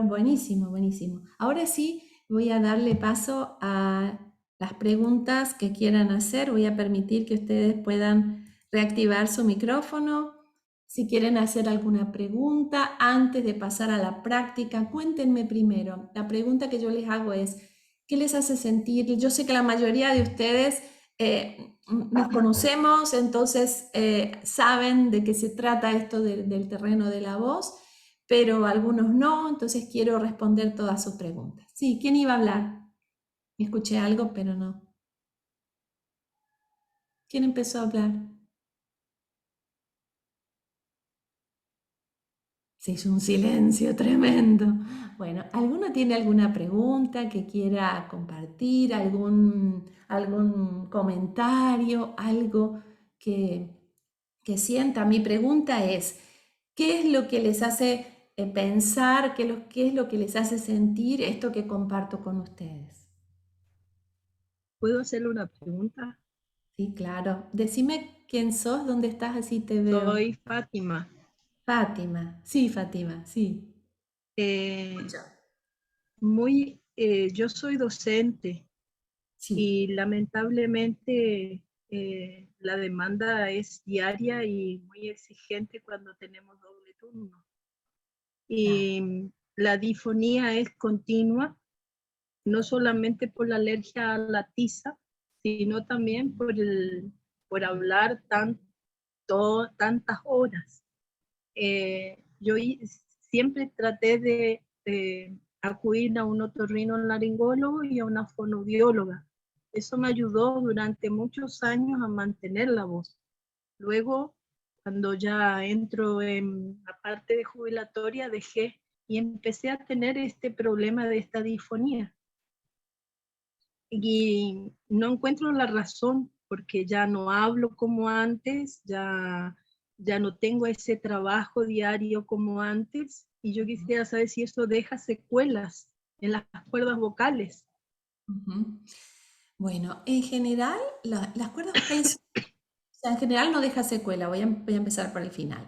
buenísimo, buenísimo. Ahora sí, voy a darle paso a las preguntas que quieran hacer. Voy a permitir que ustedes puedan reactivar su micrófono. Si quieren hacer alguna pregunta antes de pasar a la práctica, cuéntenme primero. La pregunta que yo les hago es, ¿qué les hace sentir? Yo sé que la mayoría de ustedes nos conocemos, entonces saben de qué se trata esto del terreno de la voz, pero algunos no, entonces quiero responder todas sus preguntas. Sí, ¿quién iba a hablar? Escuché algo, pero no. ¿Quién empezó a hablar? Se hizo un silencio tremendo. Bueno, ¿alguno tiene alguna pregunta que quiera compartir? ¿Algún comentario? ¿Algo que, que sienta? Mi pregunta es, ¿qué es lo que les hace pensar? ¿Qué es lo que les hace sentir esto que comparto con ustedes? ¿Puedo hacerle una pregunta? Sí, claro. Decime quién sos, dónde estás, así te veo. Soy Fátima. Fátima, sí. Eh, Escucho. yo soy docente Sí, y lamentablemente la demanda es diaria y muy exigente cuando tenemos doble turno. claro. Y la difonía es continua, no solamente por la alergia a la tiza, sino también por hablar tantas horas. Yo siempre traté de acudir a un otorrinolaringólogo y a una fonoaudióloga. Eso me ayudó durante muchos años a mantener la voz. Luego, cuando ya entro en la parte de jubilatoria, dejé y empecé a tener este problema de esta disfonía. Y no encuentro la razón porque ya no hablo como antes, ya no tengo ese trabajo diario como antes y yo quisiera saber si eso deja secuelas en las cuerdas vocales. Ujú. Bueno, en general, las cuerdas vocales, o sea, en general no deja secuela, voy a empezar por el final,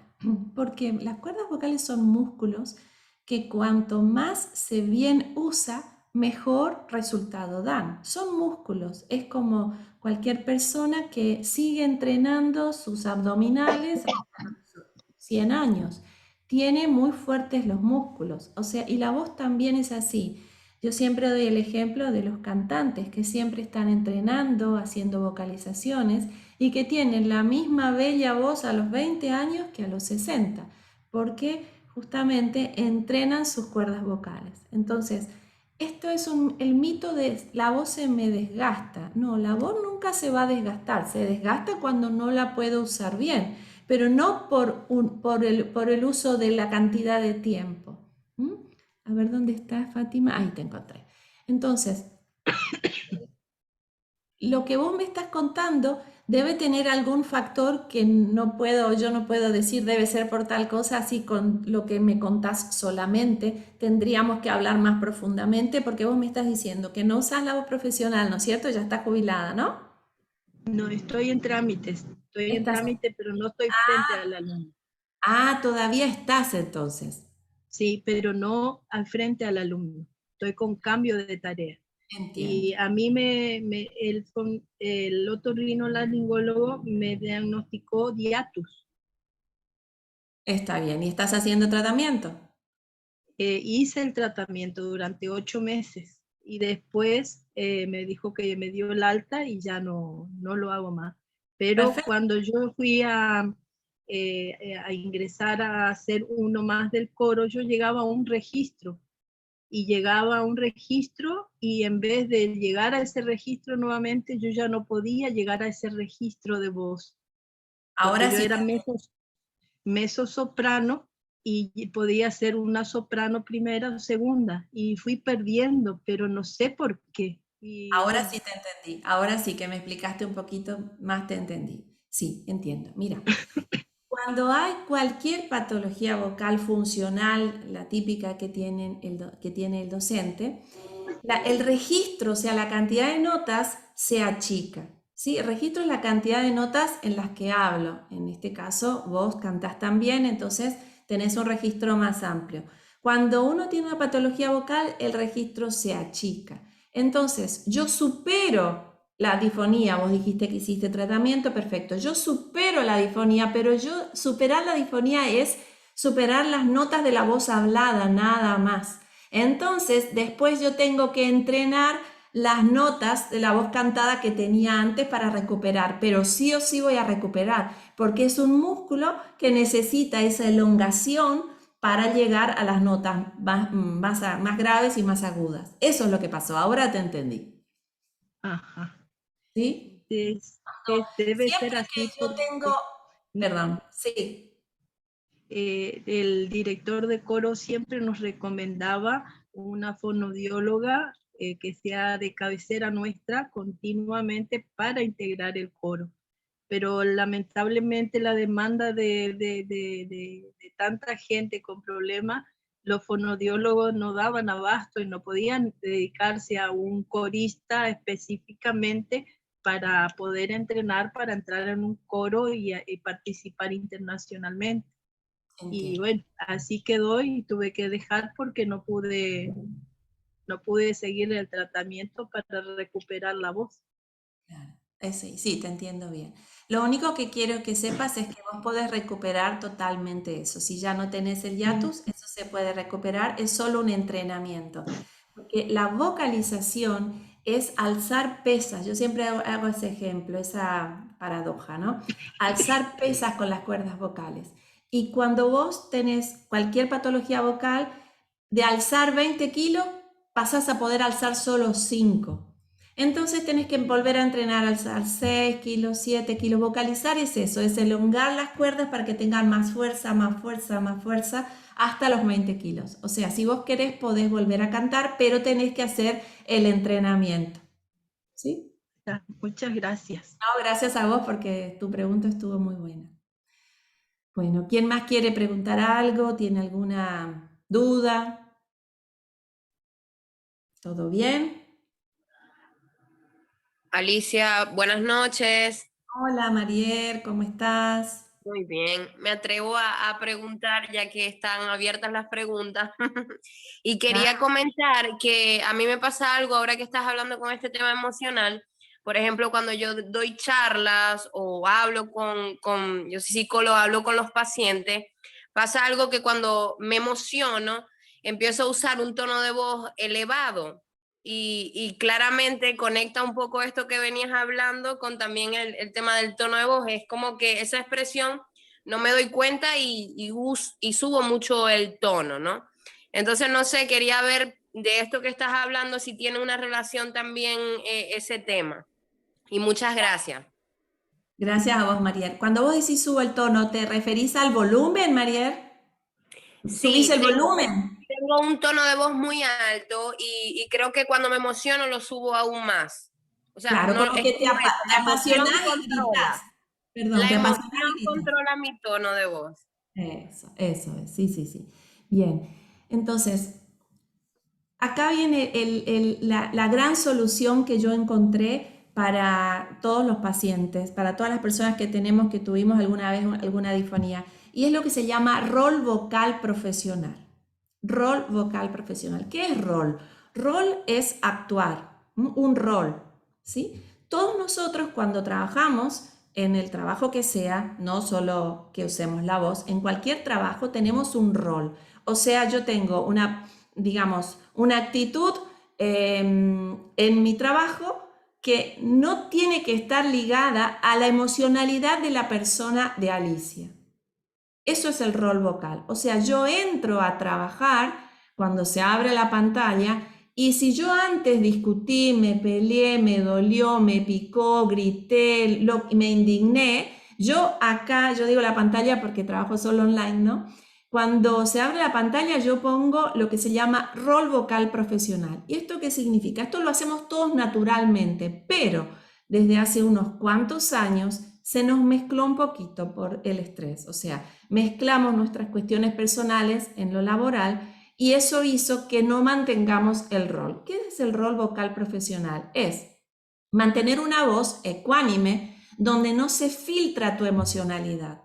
porque las cuerdas vocales son músculos que cuanto más se bien usa, mejor resultado dan. Son músculos, es como cualquier persona que sigue entrenando sus abdominales hasta los 100 años. Tiene muy fuertes los músculos, o sea, y la voz también es así. Yo siempre doy el ejemplo de los cantantes que siempre están entrenando, haciendo vocalizaciones y que tienen la misma bella voz a los 20 años que a los 60, porque justamente entrenan sus cuerdas vocales. Entonces, esto es el mito de la voz se me desgasta. No, la voz nunca se va a desgastar, se desgasta cuando no la puedo usar bien, pero no por el uso de la cantidad de tiempo. ¿Mm? A ver dónde está Fátima. Ahí te encontré. Entonces, lo que vos me estás contando debe tener algún factor que yo no puedo decir debe ser por tal cosa, así con lo que me contás solamente. Tendríamos que hablar más profundamente porque vos me estás diciendo que no usas la voz profesional, ¿no es cierto? Ya estás jubilada, ¿no? No, estoy en Estás. trámite, pero no estoy frente al alumno. Ah, todavía estás entonces. Sí, pero no al frente al alumno. Estoy con cambio de tarea. Entiendo. Y a mí el otorrinolaringólogo me diagnosticó diatus. Está bien. ¿Y estás haciendo tratamiento? Hice el tratamiento durante 8 meses y después me dijo que me dio el alta y ya no lo hago más. Pero Perfecto. cuando yo fui a ingresar a hacer uno más del coro, yo llegaba a un registro y llegaba a un registro y en vez de llegar a ese registro nuevamente, yo ya no podía llegar a ese registro de voz, porque Ahora yo sí era mezzo soprano y podía ser una soprano primera o segunda y fui perdiendo, pero no sé por qué. Y Ahora bueno, sí te entendí, ahora sí que me explicaste un poquito más te entendí. Sí, entiendo. Mira, cuando hay cualquier patología vocal funcional, la típica que tiene el docente, el registro, o sea, la cantidad de notas se achica. ¿Sí? El registro es la cantidad de notas en las que hablo. En este caso, vos cantás también, entonces tenés un registro más amplio. Cuando uno tiene una patología vocal, el registro se achica. Entonces, yo supero la difonía, vos dijiste que hiciste tratamiento, perfecto. Yo supero la difonía, pero superar la difonía es superar las notas de la voz hablada, nada más. Entonces, después yo tengo que entrenar las notas de la voz cantada que tenía antes para recuperar, pero sí o sí voy a recuperar, porque es un músculo que necesita esa elongación para llegar a las notas más graves y más agudas. Eso es lo que pasó, ahora te entendí. Ajá. ¿sí? Debe ser Siempre así que yo tengo, porque perdón, sí. el director de coro siempre nos recomendaba una fonodióloga que sea de cabecera nuestra continuamente para integrar el coro. Pero lamentablemente la demanda de tanta gente con problemas, los fonodiólogos no daban abasto y no podían dedicarse a un corista específicamente para poder entrenar, para entrar en un coro y participar internacionalmente. Y Entiendo. bueno, así quedó y tuve que dejar porque no pude seguir el tratamiento para recuperar la voz. Claro, sí, sí, te entiendo bien. Lo único que quiero que sepas es que vos podés recuperar totalmente eso. Si ya no tenés el hiatus, eso se puede recuperar, es solo un entrenamiento. Porque la vocalización es alzar pesas. Yo siempre hago ese ejemplo, esa paradoja, ¿no? Alzar pesas con las cuerdas vocales. Y cuando vos tenés cualquier patología vocal, de alzar 20 kilos, pasás a poder alzar solo 5. Entonces tenés que volver a entrenar, alzar 6 kilos, 7 kilos. Vocalizar es eso, es elongar las cuerdas para que tengan más fuerza, más fuerza, más fuerza, hasta los 20 kilos. O sea, si vos querés podés volver a cantar, pero tenés que hacer el entrenamiento. ¿Sí? Ya, muchas gracias. No, gracias a vos porque tu pregunta estuvo muy buena. Bueno, ¿quién más quiere preguntar algo? ¿Tiene alguna duda? ¿Todo bien? Alicia, buenas noches. Hola, Marier, ¿cómo estás? Muy bien. Me atrevo a preguntar, ya que están abiertas las preguntas. Y quería comentar que a mí me pasa algo ahora que estás hablando con este tema emocional. Por ejemplo, cuando yo doy charlas o hablo yo soy psicólogo, hablo con los pacientes, pasa algo que cuando me emociono, empiezo a usar un tono de voz elevado. Y claramente conecta un poco esto que venías hablando con también el tema del tono de voz. Es como que esa expresión no me doy cuenta y subo mucho el tono, ¿no? Entonces, no sé, quería ver de esto que estás hablando si tiene una relación también ese tema. Y muchas gracias. Gracias a vos, Marier. Cuando vos decís subo el tono, ¿te referís al volumen, Marier? ¿Subís Sí, el volumen? tengo un tono de voz muy alto y creo que cuando me emociono lo subo aún más. O sea, Claro, no, como es que como eso, te la emoción apasionás y gritás. controla. Perdón, La te apasionás emoción y gritás. controla mi tono de voz. Eso es, sí, sí, sí. Bien, entonces, acá viene la gran solución que yo encontré para todos los pacientes, para todas las personas que tenemos, que tuvimos alguna vez alguna disfonía, y es lo que se llama rol vocal profesional. Rol vocal profesional. ¿Qué es rol? Rol es actuar, un rol, ¿sí? Todos nosotros cuando trabajamos en el trabajo que sea, no solo que usemos la voz, en cualquier trabajo tenemos un rol. O sea, yo tengo una, digamos, una actitud en mi trabajo que no tiene que estar ligada a la emocionalidad de la persona de Alicia. Eso es el rol vocal. O sea, yo entro a trabajar cuando se abre la pantalla y si yo antes discutí, me peleé, me dolió, me picó, grité, me indigné, yo acá, yo digo la pantalla porque trabajo solo online, ¿no? Cuando se abre la pantalla yo pongo lo que se llama rol vocal profesional. ¿Y esto qué significa? Esto lo hacemos todos naturalmente, pero desde hace unos cuantos años se nos mezcló un poquito por el estrés. O sea, mezclamos nuestras cuestiones personales en lo laboral y eso hizo que no mantengamos el rol. ¿Qué es el rol vocal profesional? Es mantener una voz ecuánime donde no se filtra tu emocionalidad.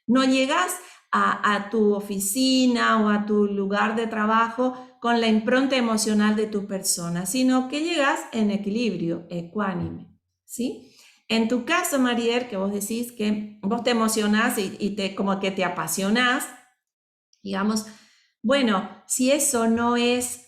No llegas a tu oficina o a tu lugar de trabajo con la impronta emocional de tu persona, sino que llegas en equilibrio, ecuánime, ¿sí? En tu caso, Marier, que vos decís que vos te emocionás y te, como que te apasionás, digamos, bueno, si eso no es,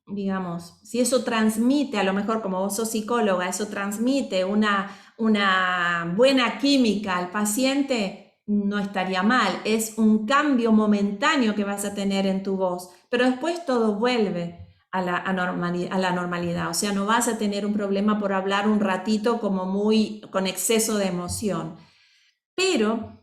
digamos, si eso transmite, a lo mejor como vos sos psicóloga, eso transmite una buena química al paciente, no estaría mal. Es un cambio momentáneo que vas a tener en tu voz, pero después todo vuelve a la normalidad. O sea, no vas a tener un problema por hablar un ratito como muy con exceso de emoción. Pero,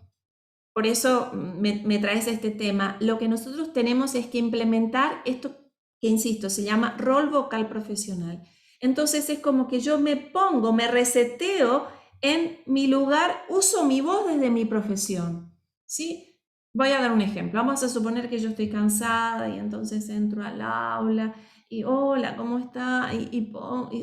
por eso me traes este tema, lo que nosotros tenemos es que implementar esto que, insisto, se llama rol vocal profesional. Entonces es como que yo me pongo, me reseteo en mi lugar, uso mi voz desde mi profesión, ¿sí? Voy a dar un ejemplo. Vamos a suponer que yo estoy cansada y entonces entro al aula y hola, ¿cómo está?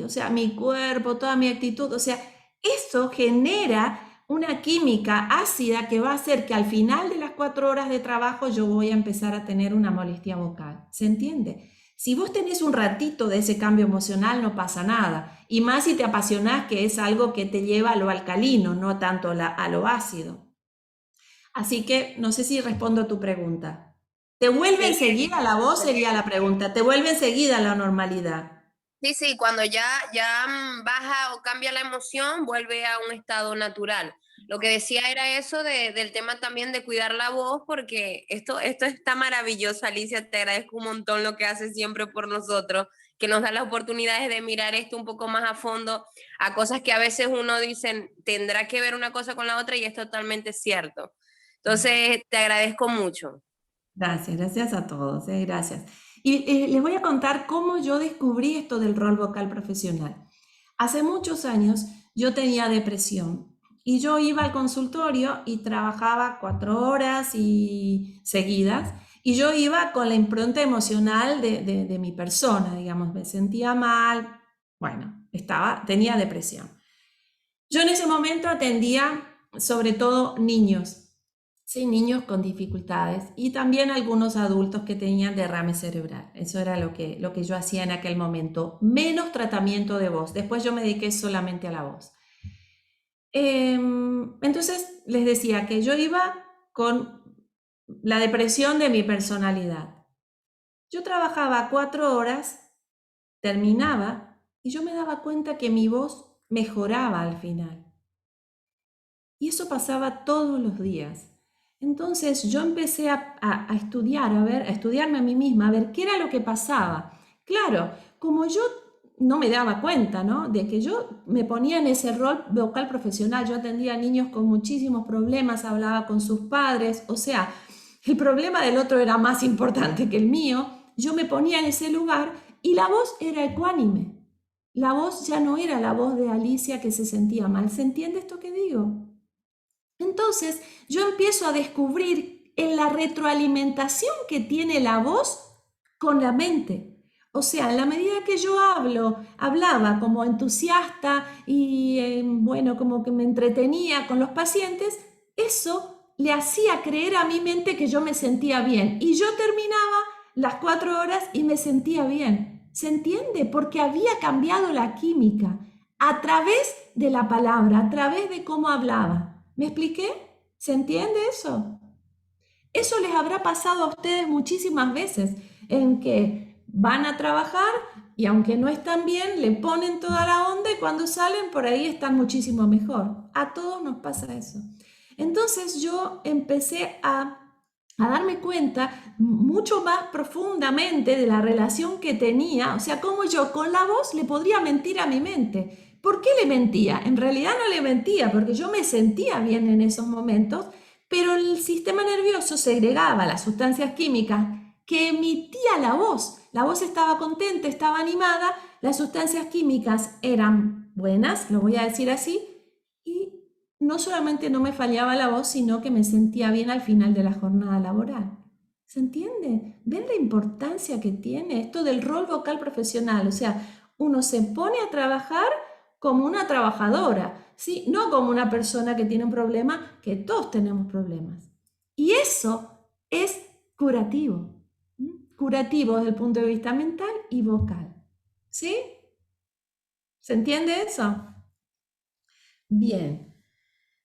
O sea, mi cuerpo, toda mi actitud, o sea, eso genera una química ácida que va a hacer que al final de las 4 horas de trabajo yo voy a empezar a tener una molestia vocal. ¿Se entiende? Si vos tenés un ratito de ese cambio emocional, no pasa nada. Y más si te apasionás, que es algo que te lleva a lo alcalino, no tanto a lo ácido. Así que no sé si respondo a tu pregunta. ¿Te vuelve enseguida la voz? Sería la pregunta. ¿Te vuelve enseguida la normalidad? Sí, cuando ya baja o cambia la emoción, vuelve a un estado natural. Lo que decía era eso del tema también de cuidar la voz, porque esto está maravilloso, Alicia, te agradezco un montón lo que haces siempre por nosotros, que nos da las oportunidades de mirar esto un poco más a fondo, a cosas que a veces uno dice, tendrá que ver una cosa con la otra y es totalmente cierto. Entonces, te agradezco mucho. Gracias a todos, gracias. Y les voy a contar cómo yo descubrí esto del rol vocal profesional. Hace muchos años yo tenía depresión y yo iba al consultorio y trabajaba 4 horas seguidas y yo iba con la impronta emocional de mi persona, digamos, me sentía mal, bueno, tenía depresión. Yo en ese momento atendía sobre todo niños. Sí, niños con dificultades y también algunos adultos que tenían derrame cerebral. Eso era lo que yo hacía en aquel momento. Menos tratamiento de voz. Después yo me dediqué solamente a la voz. Entonces les decía que yo iba con la depresión de mi personalidad. Yo trabajaba 4 horas, terminaba y yo me daba cuenta que mi voz mejoraba al final. Y eso pasaba todos los días. Entonces yo empecé a estudiar, a estudiarme a mí misma, a ver qué era lo que pasaba. Claro, como yo no me daba cuenta, ¿no? De que yo me ponía en ese rol vocal profesional, yo atendía a niños con muchísimos problemas, hablaba con sus padres, o sea, el problema del otro era más importante que el mío, yo me ponía en ese lugar y la voz era ecuánime. La voz ya no era la voz de Alicia que se sentía mal. ¿Se entiende esto que digo? Entonces yo empiezo a descubrir en la retroalimentación que tiene la voz con la mente. O sea, en la medida que yo hablaba como entusiasta y bueno, como que me entretenía con los pacientes, eso le hacía creer a mi mente que yo me sentía bien. Y yo terminaba las 4 horas y me sentía bien. ¿Se entiende? Porque había cambiado la química a través de la palabra, a través de cómo hablaba. ¿Me expliqué? ¿Se entiende eso? Eso les habrá pasado a ustedes muchísimas veces, en que van a trabajar y aunque no están bien, le ponen toda la onda y cuando salen por ahí están muchísimo mejor. A todos nos pasa eso. Entonces yo empecé a darme cuenta mucho más profundamente de la relación que tenía, o sea, cómo yo con la voz le podría mentir a mi mente. ¿Por qué le mentía? En realidad no le mentía, porque yo me sentía bien en esos momentos, pero el sistema nervioso segregaba las sustancias químicas que emitía la voz. La voz estaba contenta, estaba animada, las sustancias químicas eran buenas, lo voy a decir así, y no solamente no me fallaba la voz, sino que me sentía bien al final de la jornada laboral. ¿Se entiende? ¿Ven la importancia que tiene esto del rol vocal profesional? O sea, uno se pone a trabajar como una trabajadora, ¿sí? No como una persona que tiene un problema, que todos tenemos problemas. Y eso es curativo. Curativo desde el punto de vista mental y vocal. ¿Sí? ¿Se entiende eso? Bien.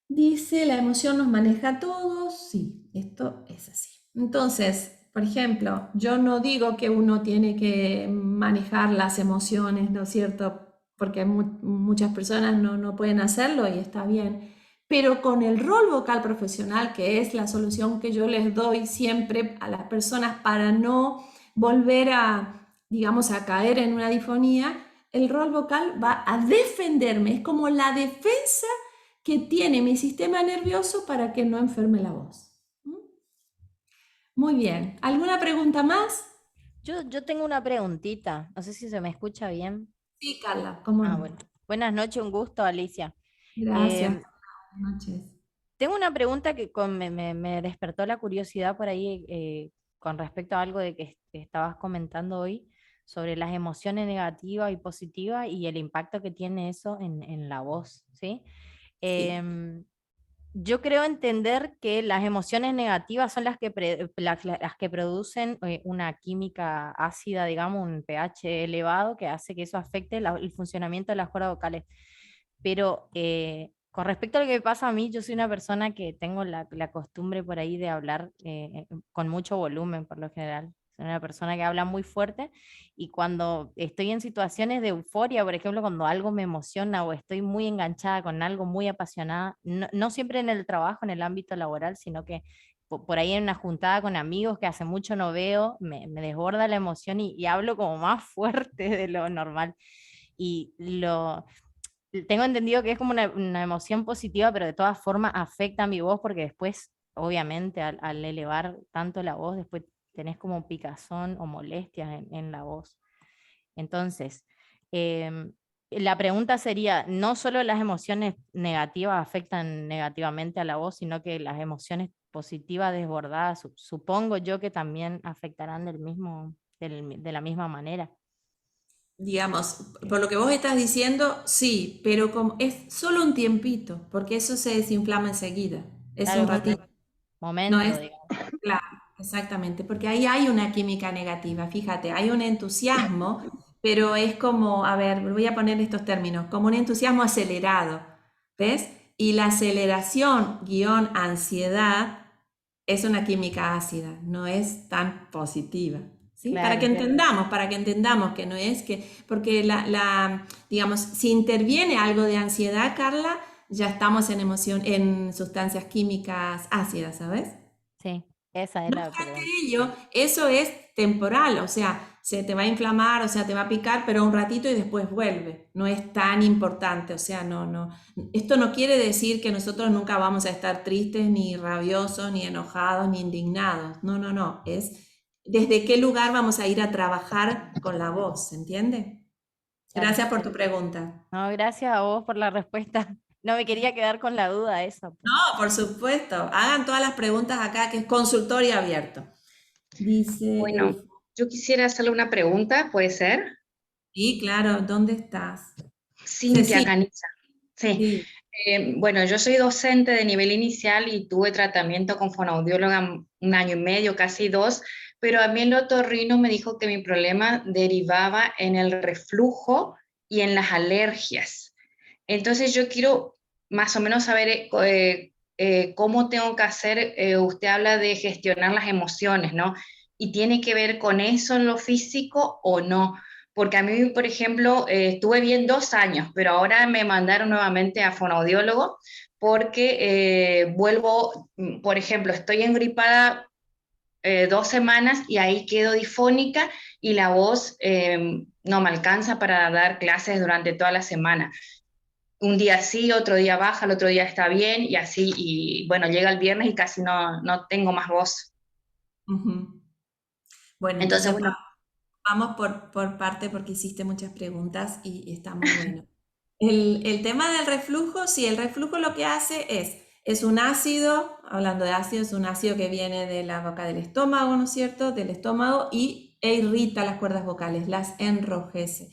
Dice, la emoción nos maneja a todos. Sí, esto es así. Entonces, por ejemplo, yo no digo que uno tiene que manejar las emociones, ¿no es cierto? Porque muchas personas no pueden hacerlo y está bien. Pero con el rol vocal profesional, que es la solución que yo les doy siempre a las personas para no volver a digamos, a caer en una disfonía, el rol vocal va a defenderme, es como la defensa que tiene mi sistema nervioso para que no enferme la voz. Muy bien, ¿alguna pregunta más? Yo tengo una preguntita, no sé si se me escucha bien. Sí, Carla, cómo Ah, no. bueno. Buenas noches, un gusto, Alicia. Gracias. Buenas noches. Tengo una pregunta que me despertó la curiosidad por ahí con respecto a algo de que estabas comentando hoy sobre las emociones negativas y positivas y el impacto que tiene eso en la voz, ¿sí? Sí. Yo creo entender que las emociones negativas son las que producen una química ácida, digamos, un pH elevado que hace que eso afecte el funcionamiento de las cuerdas vocales. Pero con respecto a lo que me pasa a mí, yo soy una persona que tengo la costumbre por ahí de hablar con mucho volumen por lo general. Soy una persona que habla muy fuerte y cuando estoy en situaciones de euforia, por ejemplo, cuando algo me emociona o estoy muy enganchada con algo, muy apasionada, no siempre en el trabajo, en el ámbito laboral, sino que por ahí en una juntada con amigos que hace mucho no veo, me desborda la emoción y hablo como más fuerte de lo normal. Y tengo entendido que es como una emoción positiva, pero de todas formas afecta a mi voz porque después, obviamente, al elevar tanto la voz, después tenés como picazón o molestias en la voz. Entonces, la pregunta sería, no solo las emociones negativas afectan negativamente a la voz, sino que las emociones positivas desbordadas, supongo yo que también afectarán de la misma manera. Digamos, por lo que vos estás diciendo, sí, pero como es solo un tiempito, porque eso se desinflama enseguida. Es Claro, un es un ratito. No momento, es, digamos. claro, exactamente, porque ahí hay una química negativa, fíjate, hay un entusiasmo, pero es como, a ver, voy a poner estos términos, como un entusiasmo acelerado, ¿ves? Y la aceleración guión ansiedad es una química ácida, no es tan positiva, ¿sí? Claro. Para que entendamos que no es que, porque digamos, si interviene algo de ansiedad, Carla, ya estamos en emoción, en sustancias químicas ácidas, ¿sabes? Sí, esa es No la obstante pregunta. ello, eso es temporal, o sea, se te va a inflamar, o sea, te va a picar, pero un ratito y después vuelve. No es tan importante, o sea, no. Esto no quiere decir que nosotros nunca vamos a estar tristes, ni rabiosos, ni enojados, ni indignados. No. Es desde qué lugar vamos a ir a trabajar con la voz, ¿se entiende? Claro. Gracias por tu pregunta. No, gracias a vos por la respuesta. No me quería quedar con la duda eso. No, por supuesto. Hagan todas las preguntas acá, que es consultorio abierto. Dice Bueno, yo quisiera hacerle una pregunta, ¿puede ser? Sí, claro, ¿dónde estás? Cintia Cecilia, Caniza. Sí. sí. Bueno, yo soy docente de nivel inicial y tuve tratamiento con fonoaudióloga 1 año y medio, casi 2, pero a mí el otorrino me dijo que mi problema derivaba en el reflujo y en las alergias. Entonces yo quiero más o menos saber cómo tengo que hacer, usted habla de gestionar las emociones, ¿no? ¿Y tiene que ver con eso en lo físico o no? Porque a mí, por ejemplo, estuve bien 2 años, pero ahora me mandaron nuevamente a fonoaudiólogo porque vuelvo, por ejemplo, estoy engripada 2 semanas y ahí quedo difónica y la voz no me alcanza para dar clases durante toda la semana. Un día sí, otro día baja, el otro día está bien y así, y bueno, llega el viernes y casi no tengo más voz. Ujú. Bueno, Entonces, entonces bueno, vamos por parte porque hiciste muchas preguntas y está muy bueno. El tema del reflujo, sí, el reflujo lo que hace es un ácido, hablando de ácido, es un ácido que viene de la boca del estómago, ¿no es cierto? Del estómago e irrita las cuerdas vocales, las enrojece.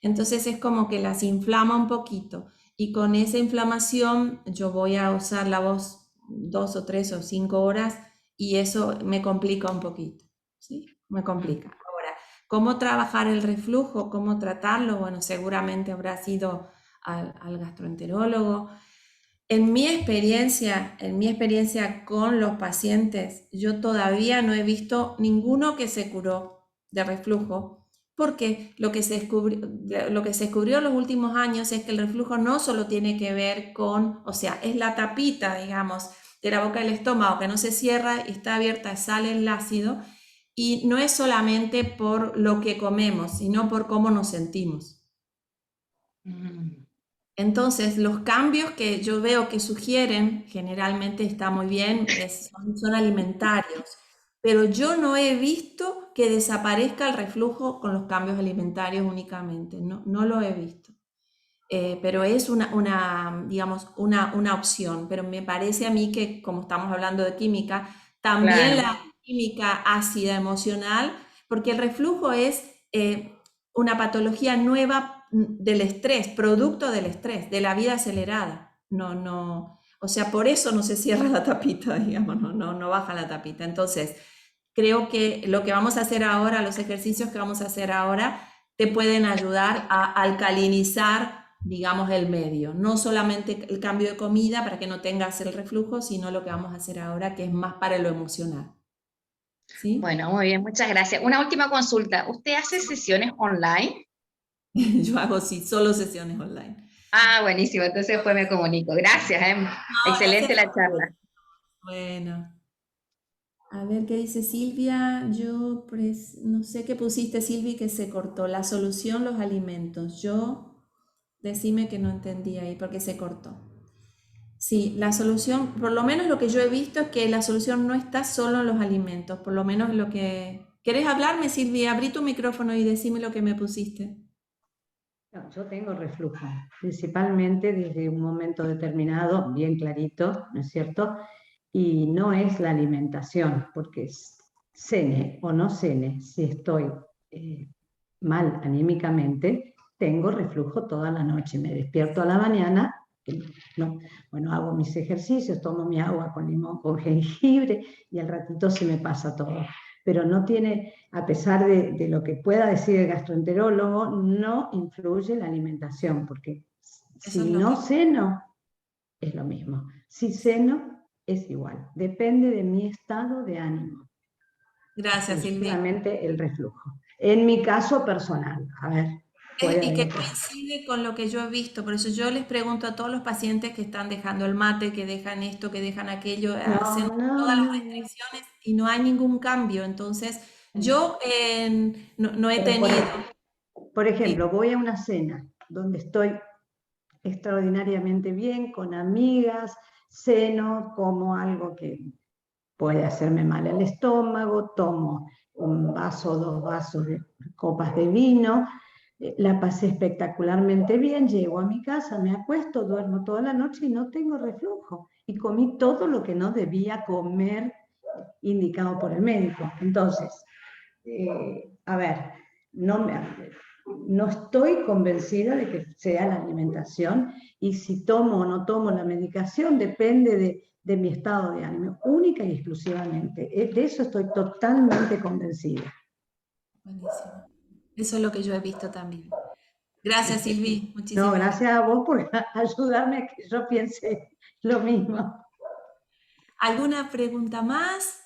Entonces es como que las inflama un poquito y con esa inflamación yo voy a usar la voz 2 o 3 o 5 horas y eso me complica un poquito, ¿sí? Me complica. Ahora, ¿cómo trabajar el reflujo? ¿Cómo tratarlo? Bueno, seguramente habrá sido al gastroenterólogo. En mi experiencia con los pacientes, yo todavía no he visto ninguno que se curó de reflujo, porque lo que se descubrió en los últimos años es que el reflujo no solo tiene que ver con, o sea, es la tapita, digamos, de la boca del estómago que no se cierra y está abierta, sale el ácido, Y no es solamente por lo que comemos, sino por cómo nos sentimos. Entonces, los cambios que yo veo que sugieren, generalmente está muy bien, son alimentarios, pero yo no he visto que desaparezca el reflujo con los cambios alimentarios únicamente, no lo he visto. Pero es digamos, una opción, pero me parece a mí que, como estamos hablando de química, también Claro. la química ácida emocional, porque el reflujo es una patología nueva del estrés, producto del estrés, de la vida acelerada. O sea, por eso no se cierra la tapita, digamos, no baja la tapita. Entonces, creo que lo que vamos a hacer ahora, los ejercicios que vamos a hacer ahora, te pueden ayudar a alcalinizar, digamos, el medio. No solamente el cambio de comida para que no tengas el reflujo, sino lo que vamos a hacer ahora, que es más para lo emocional. ¿Sí? Bueno, muy bien, muchas gracias. Una última consulta. ¿Usted hace sesiones online? Yo hago, sí, solo sesiones online. Ah, buenísimo, entonces después me comunico. Gracias, excelente Gracias. la charla. Bueno. A ver qué dice Silvia. No sé qué pusiste, Silvi, que se cortó. La solución, los alimentos. Decime que no entendí ahí porque se cortó. Sí, la solución, por lo menos lo que yo he visto es que la solución no está solo en los alimentos, por lo menos lo que... ¿Querés hablarme, Silvia? Abrí tu micrófono y decime lo que me pusiste. No, yo tengo reflujo, principalmente desde un momento determinado, bien clarito, ¿no es cierto? Y no es la alimentación, porque cene o no cene, si estoy mal anímicamente, tengo reflujo toda la noche. Me despierto a la mañana, bueno, hago mis ejercicios, tomo mi agua con limón, con jengibre, y al ratito se me pasa todo. Pero no tiene, a pesar de lo que pueda decir el gastroenterólogo, no influye la alimentación, porque si no ceno, es lo mismo. Si ceno, es igual. Depende de mi estado de ánimo. Gracias, Silvia. Exclusivamente el reflujo. En mi caso personal, a ver. Y que coincide con lo que yo he visto, por eso yo les pregunto a todos los pacientes que están dejando el mate, que dejan esto, que dejan aquello, hacen todas las restricciones y no hay ningún cambio. Entonces, yo no he tenido... Por ejemplo, voy a una cena donde estoy extraordinariamente bien, con amigas, ceno, como algo que puede hacerme mal el estómago, tomo un vaso, 2 vasos de copas de vino, la pasé espectacularmente bien, llego a mi casa, me acuesto, duermo toda la noche y no tengo reflujo. Y comí todo lo que no debía comer indicado por el médico. Entonces, a ver, no estoy convencida de que sea la alimentación, y si tomo o no tomo la medicación depende de mi estado de ánimo, única y exclusivamente. De eso estoy totalmente convencida. Buenísimo. Eso es lo que yo he visto también. Gracias, Silvi. Muchísimas gracias. No, gracias a vos por ayudarme a que yo piense lo mismo. ¿Alguna pregunta más?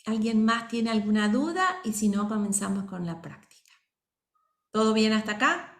¿Alguien más tiene alguna duda? Y si no, comenzamos con la práctica. ¿Todo bien hasta acá?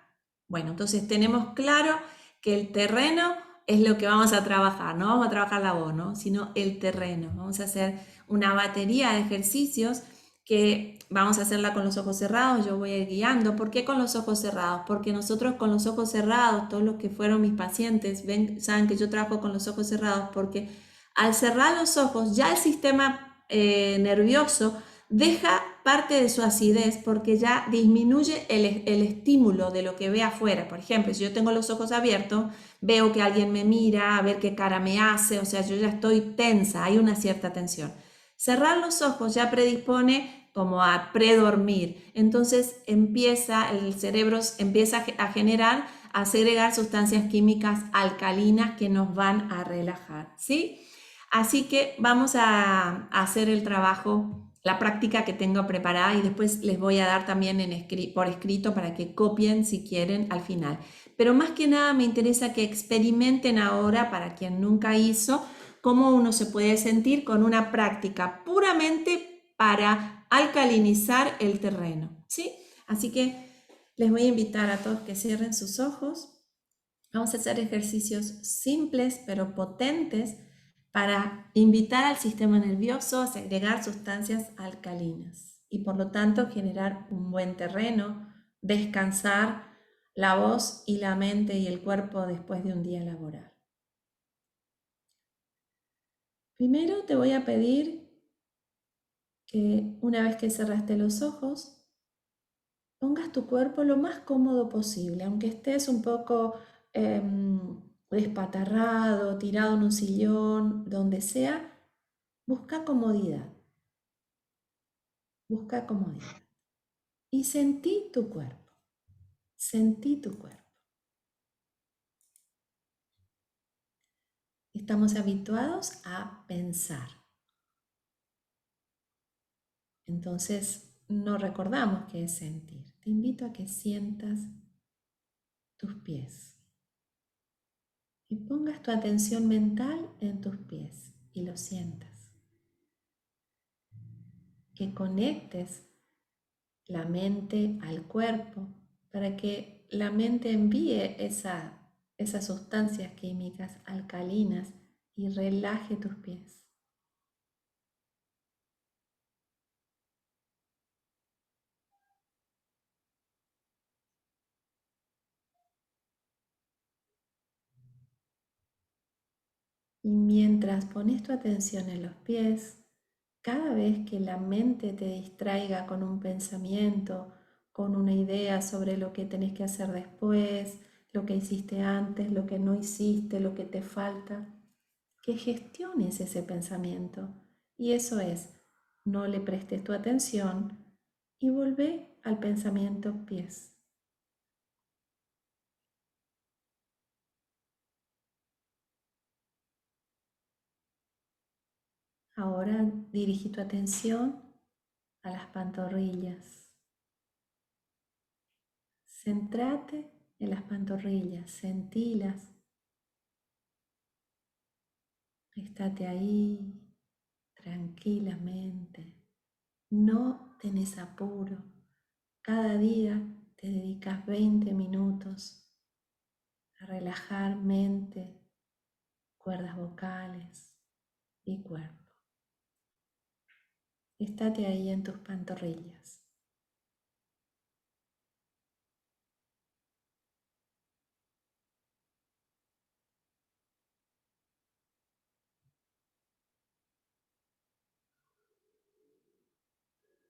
Bueno, entonces tenemos claro que el terreno es lo que vamos a trabajar. No vamos a trabajar la voz, ¿no? Sino el terreno. Vamos a hacer una batería de ejercicios que vamos a hacerla con los ojos cerrados. Yo voy a ir guiando. ¿Por qué con los ojos cerrados? Porque nosotros con los ojos cerrados, todos los que fueron mis pacientes, saben que yo trabajo con los ojos cerrados porque al cerrar los ojos ya el sistema nervioso deja parte de su acidez porque ya disminuye el estímulo de lo que ve afuera. Por ejemplo, si yo tengo los ojos abiertos, veo que alguien me mira, a ver qué cara me hace, o sea, yo ya estoy tensa, hay una cierta tensión. Cerrar los ojos ya predispone como a predormir, entonces el cerebro empieza a generar, a segregar sustancias químicas alcalinas que nos van a relajar, ¿sí? Así que vamos a hacer el trabajo, la práctica que tengo preparada, y después les voy a dar también por escrito para que copien si quieren al final. Pero más que nada me interesa que experimenten ahora, para quien nunca hizo, cómo uno se puede sentir con una práctica puramente para alcalinizar el terreno, ¿sí? Así que les voy a invitar a todos que cierren sus ojos. Vamos a hacer ejercicios simples pero potentes para invitar al sistema nervioso a segregar sustancias alcalinas. y por lo tanto generar un buen terreno, descansar la voz y la mente y el cuerpo después de un día laboral. Primero te voy a pedir que una vez que cerraste los ojos, pongas tu cuerpo lo más cómodo posible, aunque estés un poco despatarrado, tirado en un sillón, donde sea, busca comodidad. Busca comodidad. Y sentí tu cuerpo. Sentí tu cuerpo. Estamos habituados a pensar. Entonces, no recordamos qué es sentir. Te invito a que sientas tus pies. Y pongas tu atención mental en tus pies y lo sientas. Que conectes la mente al cuerpo para que la mente envíe esas sustancias químicas alcalinas y relaje tus pies. Y mientras pones tu atención en los pies, cada vez que la mente te distraiga con un pensamiento, con una idea sobre lo que tenés que hacer después, lo que hiciste antes, lo que no hiciste, lo que te falta, que gestiones ese pensamiento. Y eso es, no le prestes tu atención y volvé al pensamiento pies. Ahora dirigí tu atención a las pantorrillas. Centrate en las pantorrillas, sentilas. Estate ahí tranquilamente. No tenés apuro. Cada día te dedicas 20 minutos a relajar mente, cuerdas vocales y cuerpo. Estate ahí en tus pantorrillas.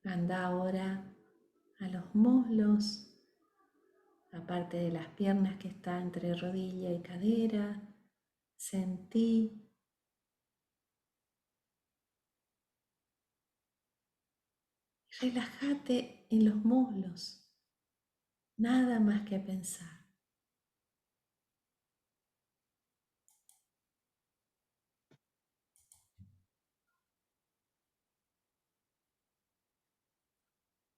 Anda ahora a los muslos, la parte de las piernas que está entre rodilla y cadera. Sentí. Relájate en los muslos, nada más que pensar.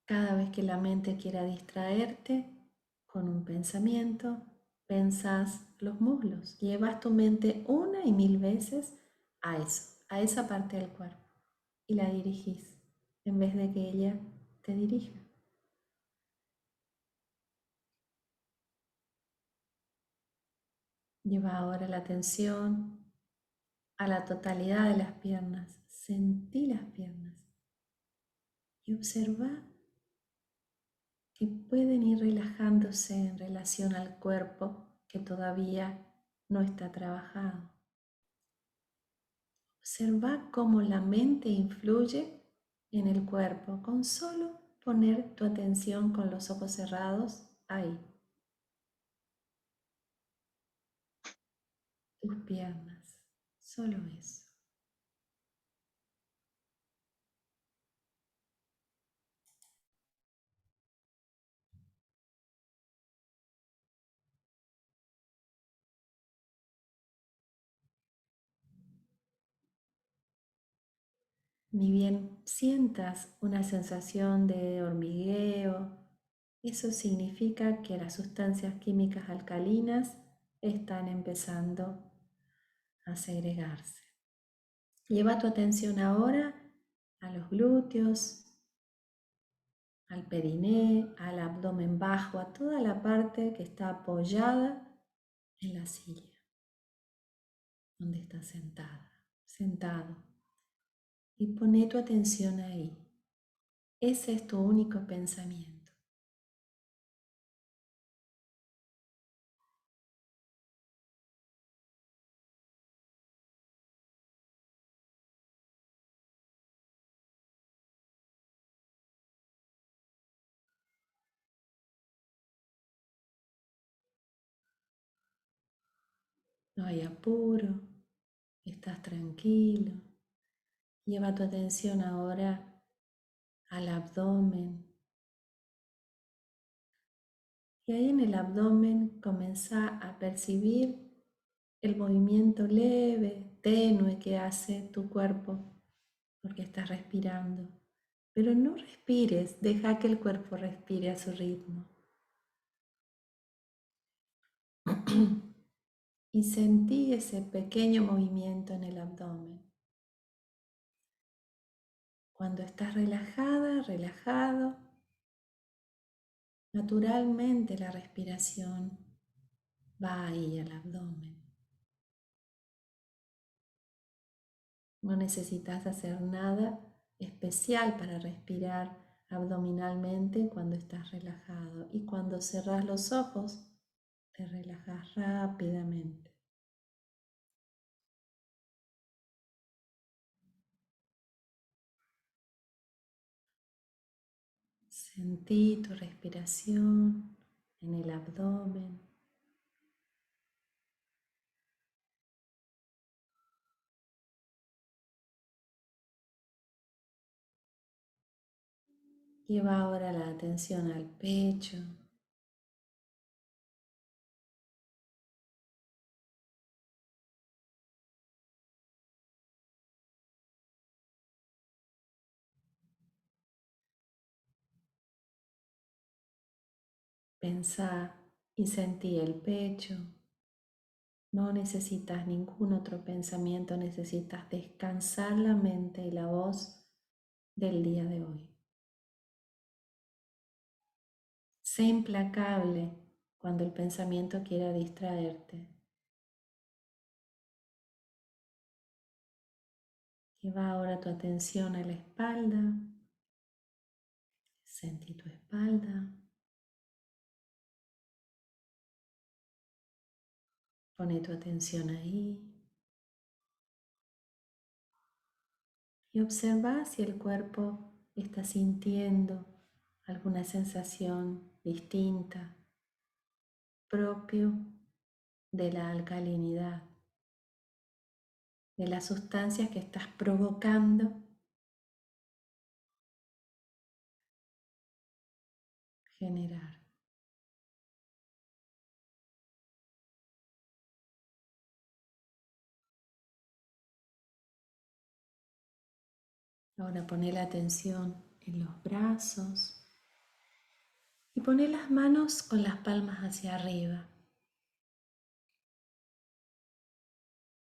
Cada vez que la mente quiera distraerte con un pensamiento, pensás los muslos. Llevas tu mente una y mil veces a eso, a esa parte del cuerpo, y la dirigís en vez de que ella te dirija. Lleva ahora la atención a la totalidad de las piernas. Sentí las piernas y observa que pueden ir relajándose en relación al cuerpo que todavía no está trabajado. Observa cómo la mente influye en el cuerpo con solo poner tu atención con los ojos cerrados ahí. Tus piernas, solo eso. Ni bien sientas una sensación de hormigueo, eso significa que las sustancias químicas alcalinas están empezando a segregarse. Lleva tu atención ahora a los glúteos, al periné, al abdomen bajo, a toda la parte que está apoyada en la silla, donde estás sentado. Y poné tu atención ahí. Ese es tu único pensamiento. No hay apuro, estás tranquilo. Lleva tu atención ahora al abdomen. Y ahí en el abdomen comienza a percibir el movimiento leve, tenue que hace tu cuerpo porque estás respirando. Pero no respires, deja que el cuerpo respire a su ritmo. Y sentí ese pequeño movimiento en el abdomen. Cuando estás relajada, relajado, naturalmente la respiración va ahí al abdomen. No necesitas hacer nada especial para respirar abdominalmente cuando estás relajado. Y cuando cerrás los ojos, te relajas rápidamente. Sentí tu respiración en el abdomen. Lleva ahora la atención al pecho. Pensá y sentí el pecho. No necesitas ningún otro pensamiento, necesitas descansar la mente y la voz del día de hoy. Sé implacable cuando el pensamiento quiera distraerte. Lleva ahora tu atención a la espalda. Sentí tu espalda. Pone tu atención ahí. Y observa si el cuerpo está sintiendo alguna sensación distinta, propio de la alcalinidad, de las sustancias que estás provocando generar. Ahora pone la atención en los brazos y pone las manos con las palmas hacia arriba.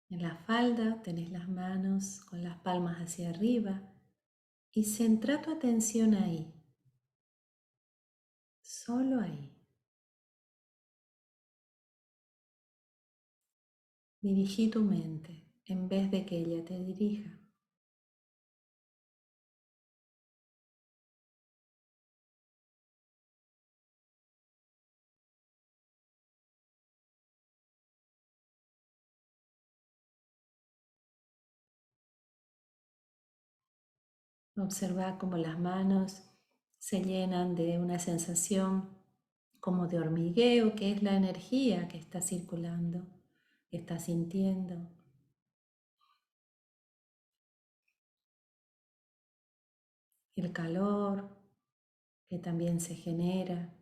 En la falda tenés las manos con las palmas hacia arriba y centra tu atención ahí, solo ahí. Dirigí tu mente en vez de que ella te dirija. Observa cómo las manos se llenan de una sensación como de hormigueo, que es la energía que está circulando, que estás sintiendo. El calor que también se genera,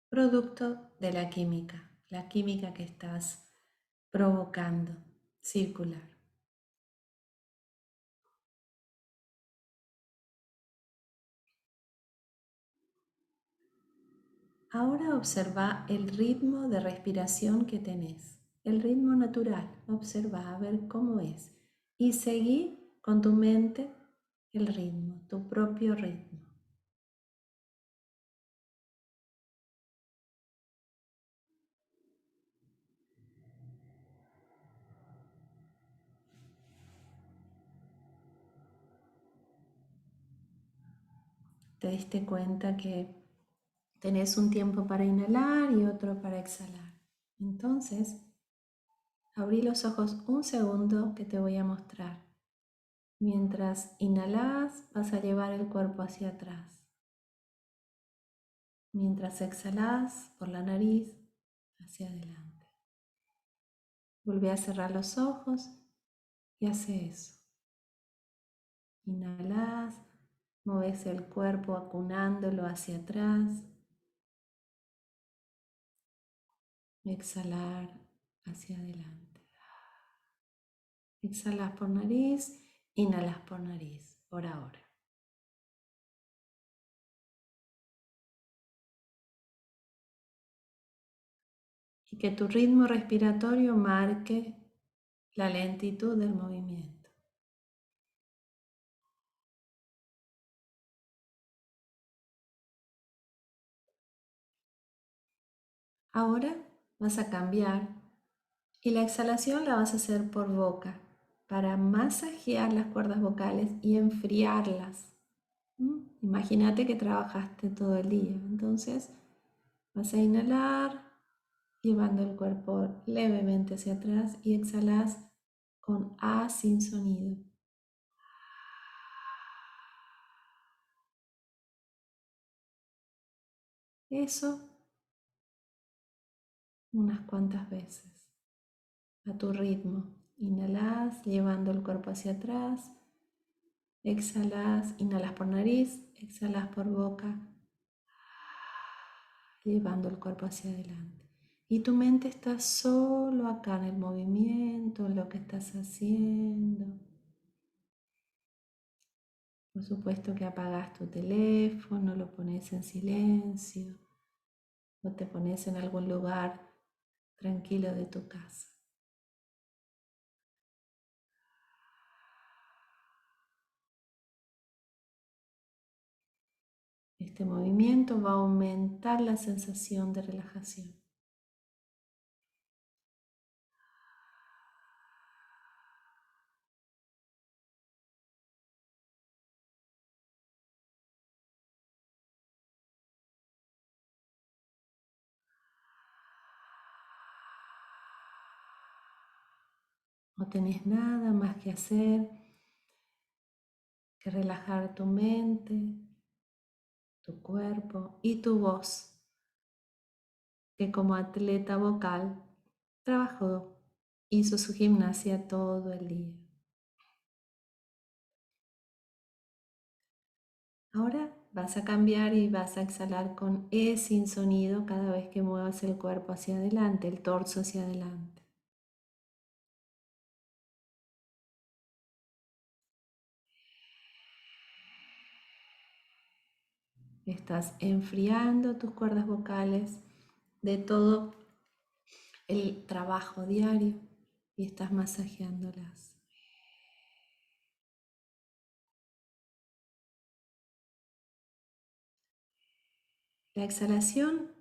producto de la química que estás provocando, circular. Ahora observa el ritmo de respiración que tenés, el ritmo natural. Observa a ver cómo es y seguí con tu mente el ritmo, tu propio ritmo. te diste cuenta que tenés un tiempo para inhalar y otro para exhalar. Entonces, abrí los ojos un segundo que te voy a mostrar. Mientras inhalas, vas a llevar el cuerpo hacia atrás. Mientras exhalas por la nariz, hacia adelante. Volví a cerrar los ojos y hace eso. Inhalas, mueves el cuerpo acunándolo hacia atrás. Exhalar hacia adelante. Exhalas por nariz, inhalas por nariz, por ahora. Y que tu ritmo respiratorio marque la lentitud del movimiento. Ahora vas a cambiar y la exhalación la vas a hacer por boca para masajear las cuerdas vocales y enfriarlas. Imagínate que trabajaste todo el día, entonces vas a inhalar llevando el cuerpo levemente hacia atrás y exhalas con A sin sonido. Eso unas cuantas veces, a tu ritmo. Inhalas llevando el cuerpo hacia atrás, exhalas, inhalas por nariz, exhalas por boca, llevando el cuerpo hacia adelante. Y tu mente está solo acá en el movimiento, en lo que estás haciendo. Por supuesto que apagas tu teléfono, lo pones en silencio o te pones en algún lugar tranquilo de tu casa. Este movimiento va a aumentar la sensación de relajación. No tenés nada más que hacer que relajar tu mente, tu cuerpo y tu voz, que como atleta vocal trabajó, hizo su gimnasia todo el día. Ahora vas a cambiar y vas a exhalar con E sin sonido cada vez que muevas el cuerpo hacia adelante, el torso hacia adelante. Estás enfriando tus cuerdas vocales de todo el trabajo diario y estás masajeándolas. La exhalación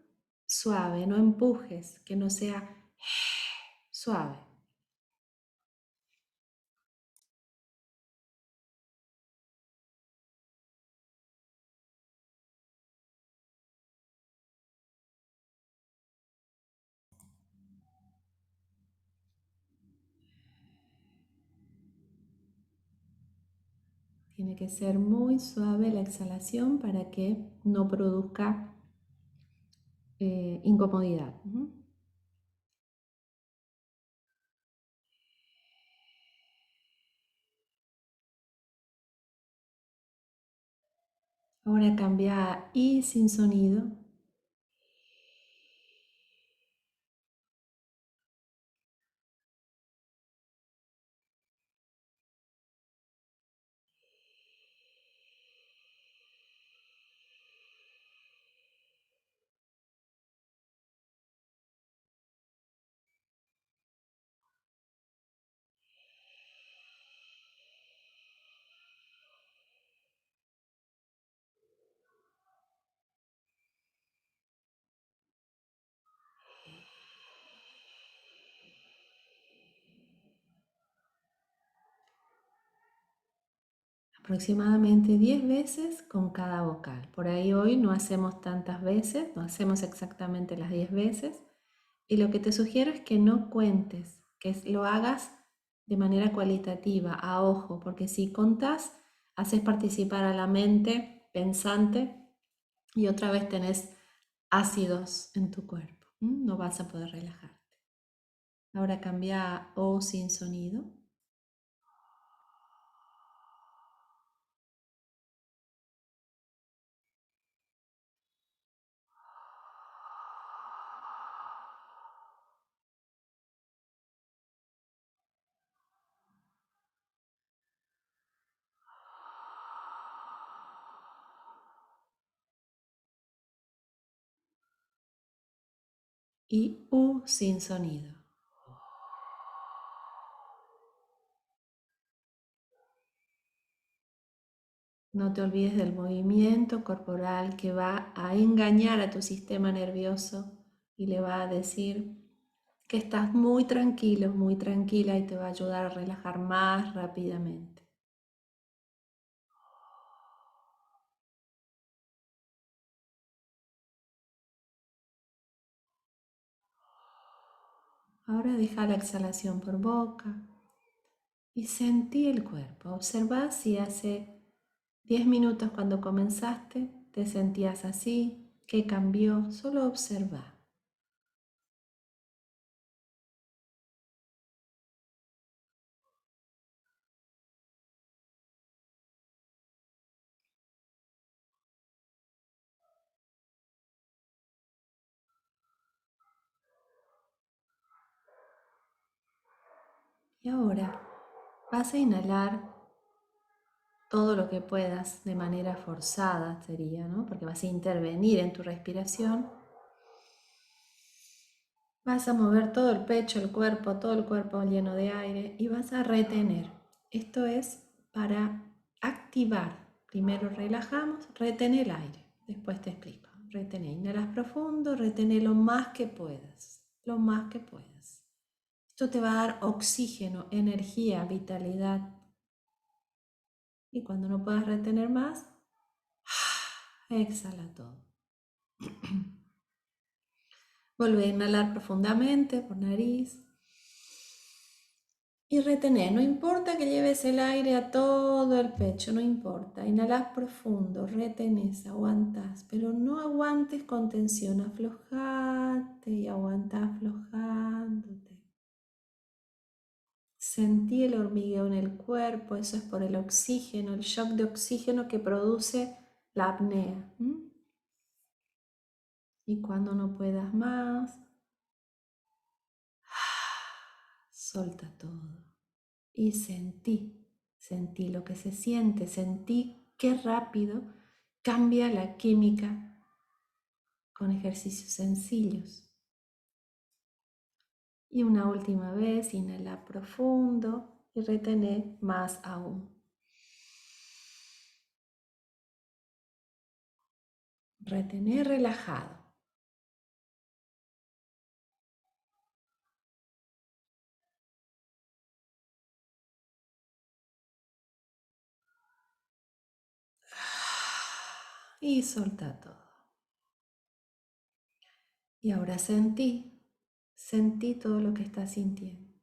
suave, no empujes, que no sea suave. Tiene que ser muy suave la exhalación para que no produzca incomodidad. Ahora cambia a I sin sonido. aproximadamente 10 veces con cada vocal. Por ahí hoy no hacemos tantas veces, no hacemos exactamente las 10 veces. Y lo que te sugiero es que no cuentes, que lo hagas de manera cualitativa, a ojo, porque si contás, haces participar a la mente pensante y otra vez tenés ácidos en tu cuerpo. No vas a poder relajarte. Ahora cambia a O sin sonido. Y U sin sonido. No te olvides del movimiento corporal que va a engañar a tu sistema nervioso y le va a decir que estás muy tranquilo, muy tranquila y te va a ayudar a relajar más rápidamente. Ahora deja la exhalación por boca y sentí el cuerpo. Observa si hace 10 minutos cuando comenzaste te sentías así, qué cambió, solo observa. Y ahora vas a inhalar todo lo que puedas de manera forzada, sería, ¿no? Porque vas a intervenir en tu respiración. Vas a mover todo el pecho, todo el cuerpo lleno de aire y vas a retener. Esto es para activar. Primero relajamos, retén el aire. Después te explico. Retené, inhalas profundo, retené lo más que puedas. Lo más que puedas. Esto te va a dar oxígeno, energía, vitalidad. Y cuando no puedas retener más, exhala todo. Vuelve a inhalar profundamente por nariz. Y retener, no importa que lleves el aire a todo el pecho, no importa. Inhalas profundo, retenés, aguantás, pero no aguantes con tensión, aflojate y aguantá aflojándote. Sentí el hormigueo en el cuerpo, eso es por el oxígeno, el shock de oxígeno que produce la apnea. Y cuando no puedas más, solta todo. Y sentí lo que se siente, sentí qué rápido cambia la química con ejercicios sencillos. Y una última vez, inhala profundo y retené más aún. Retené relajado. Y solta todo. Y ahora sentí todo lo que estás sintiendo.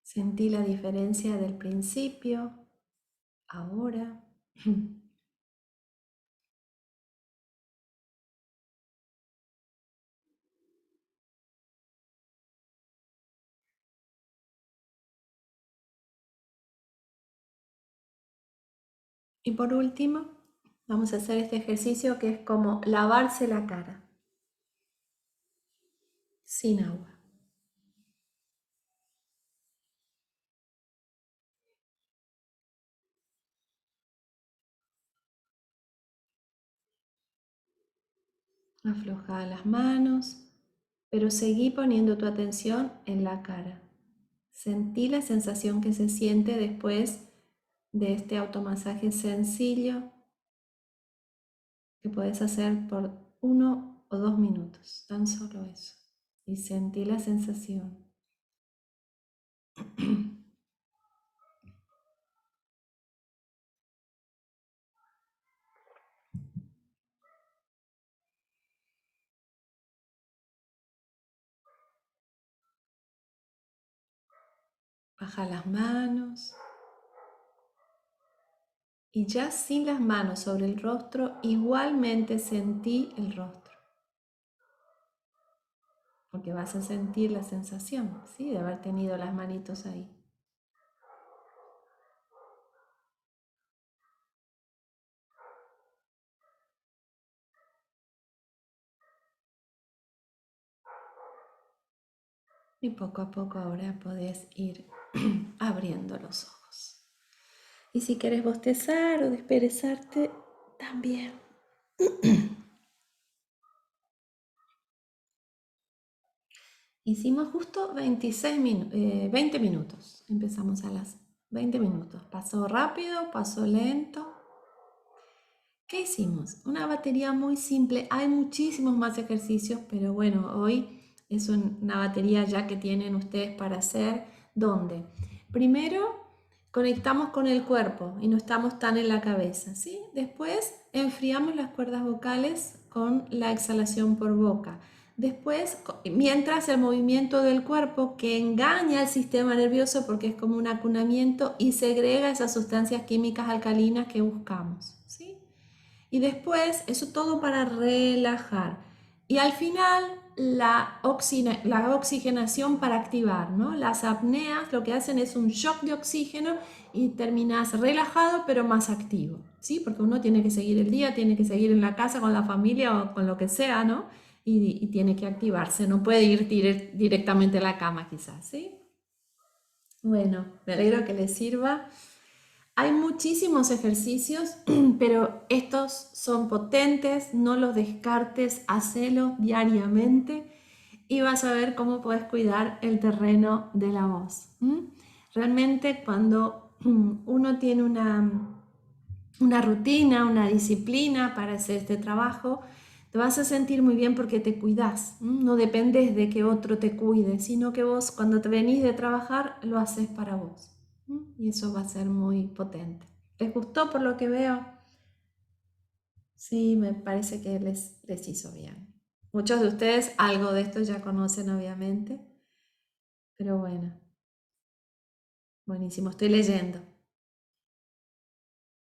Sentí la diferencia del principio, ahora. Y por último, vamos a hacer este ejercicio que es como lavarse la cara, sin agua. Afloja las manos, pero seguí poniendo tu atención en la cara. Sentí la sensación que se siente después de este automasaje sencillo que puedes hacer por 1 o 2 minutos, tan solo eso. y sentí la sensación. Baja las manos y ya sin las manos sobre el rostro, igualmente sentí el rostro. Porque vas a sentir la sensación, ¿sí? De haber tenido las manitos ahí. Y poco a poco ahora podés ir abriendo los ojos. Y si quieres bostezar o desperezarte, también. Hicimos justo 20 minutos. Empezamos a las 20 minutos. Pasó rápido, pasó lento. ¿Qué hicimos? Una batería muy simple. Hay muchísimos más ejercicios, pero bueno, hoy es una batería ya que tienen ustedes para hacer. ¿Dónde? Primero conectamos con el cuerpo y no estamos tan en la cabeza, ¿sí? Después enfriamos las cuerdas vocales con la exhalación por boca. Después, mientras el movimiento del cuerpo que engaña al sistema nervioso porque es como un acunamiento y segrega esas sustancias químicas alcalinas que buscamos, ¿sí? Y después, eso todo para relajar. Y al final, la oxigenación para activar, ¿no? Las apneas lo que hacen es un shock de oxígeno y terminas relajado pero más activo, ¿sí? Porque uno tiene que seguir el día, tiene que seguir en la casa con la familia o con lo que sea, ¿no? Y tiene que activarse, no puede ir directamente a la cama quizás, ¿sí? Bueno, me alegro que les sirva. Hay muchísimos ejercicios, pero estos son potentes, no los descartes, hacelo diariamente y vas a ver cómo puedes cuidar el terreno de la voz. Realmente cuando uno tiene una rutina, una disciplina para hacer este trabajo, te vas a sentir muy bien porque te cuidas. No dependes de que otro te cuide, sino que vos cuando te venís de trabajar lo haces para vos. Y eso va a ser muy potente. ¿Les gustó por lo que veo? Sí, me parece que les hizo bien. Muchos de ustedes algo de esto ya conocen, obviamente. Pero bueno, buenísimo, estoy leyendo.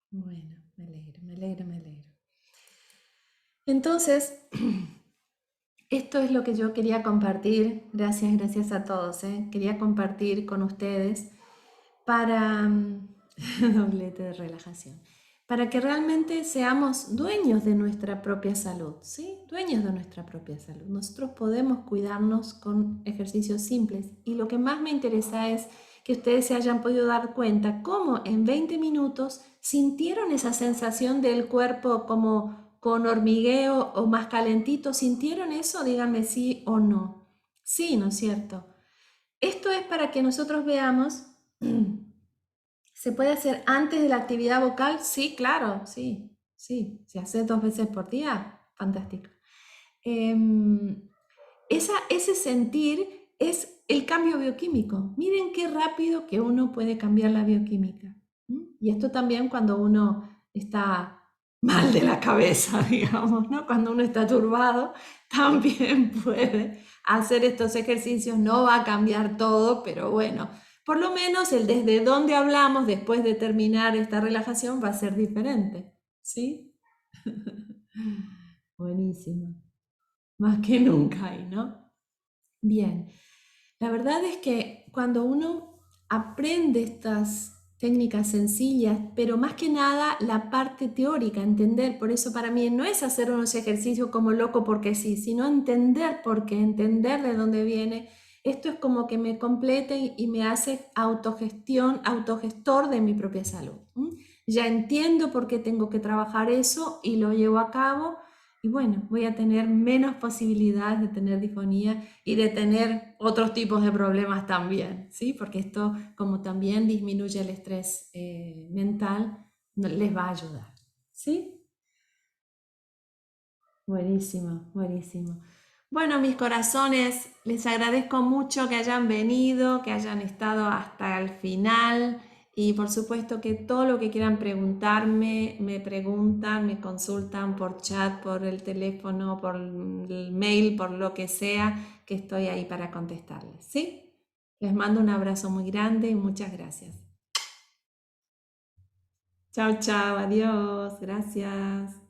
Bueno, me alegro, me alegro, me alegro. Entonces, esto es lo que yo quería compartir. Gracias a todos. Quería compartir con ustedes para doblete de relajación, para que realmente seamos dueños de nuestra propia salud, ¿sí? Dueños de nuestra propia salud. Nosotros podemos cuidarnos con ejercicios simples y lo que más me interesa es que ustedes se hayan podido dar cuenta cómo en 20 minutos sintieron esa sensación del cuerpo como con hormigueo o más calentito. ¿Sintieron eso? Díganme sí o no. Sí, ¿no es cierto? Esto es para que nosotros veamos. ¿Se puede hacer antes de la actividad vocal? Sí, claro, sí, sí. ¿Se hace 2 veces por día? Fantástico. Ese sentir es el cambio bioquímico. Miren qué rápido que uno puede cambiar la bioquímica. Y esto también cuando uno está mal de la cabeza, digamos, ¿no? Cuando uno está turbado, también puede hacer estos ejercicios. No va a cambiar todo, pero bueno, por lo menos el desde donde hablamos después de terminar esta relajación va a ser diferente, ¿sí? Buenísimo. Más que nunca ahí, ¿no? Bien, la verdad es que cuando uno aprende estas técnicas sencillas, pero más que nada la parte teórica, entender, por eso para mí no es hacer unos ejercicios como loco porque sí, sino entender por qué, entender de dónde viene. Esto es como que me completa y me hace autogestión, autogestor de mi propia salud. Ya entiendo por qué tengo que trabajar eso y lo llevo a cabo. Y bueno, voy a tener menos posibilidades de tener disfonía y de tener otros tipos de problemas también, ¿sí? Porque esto, como también disminuye el estrés mental, les va a ayudar, ¿sí? Buenísimo, buenísimo. Bueno, mis corazones, les agradezco mucho que hayan venido, que hayan estado hasta el final y por supuesto que todo lo que quieran preguntarme, me preguntan, me consultan por chat, por el teléfono, por el mail, por lo que sea, que estoy ahí para contestarles, ¿sí? Les mando un abrazo muy grande y muchas gracias. Chao, chao, adiós, gracias.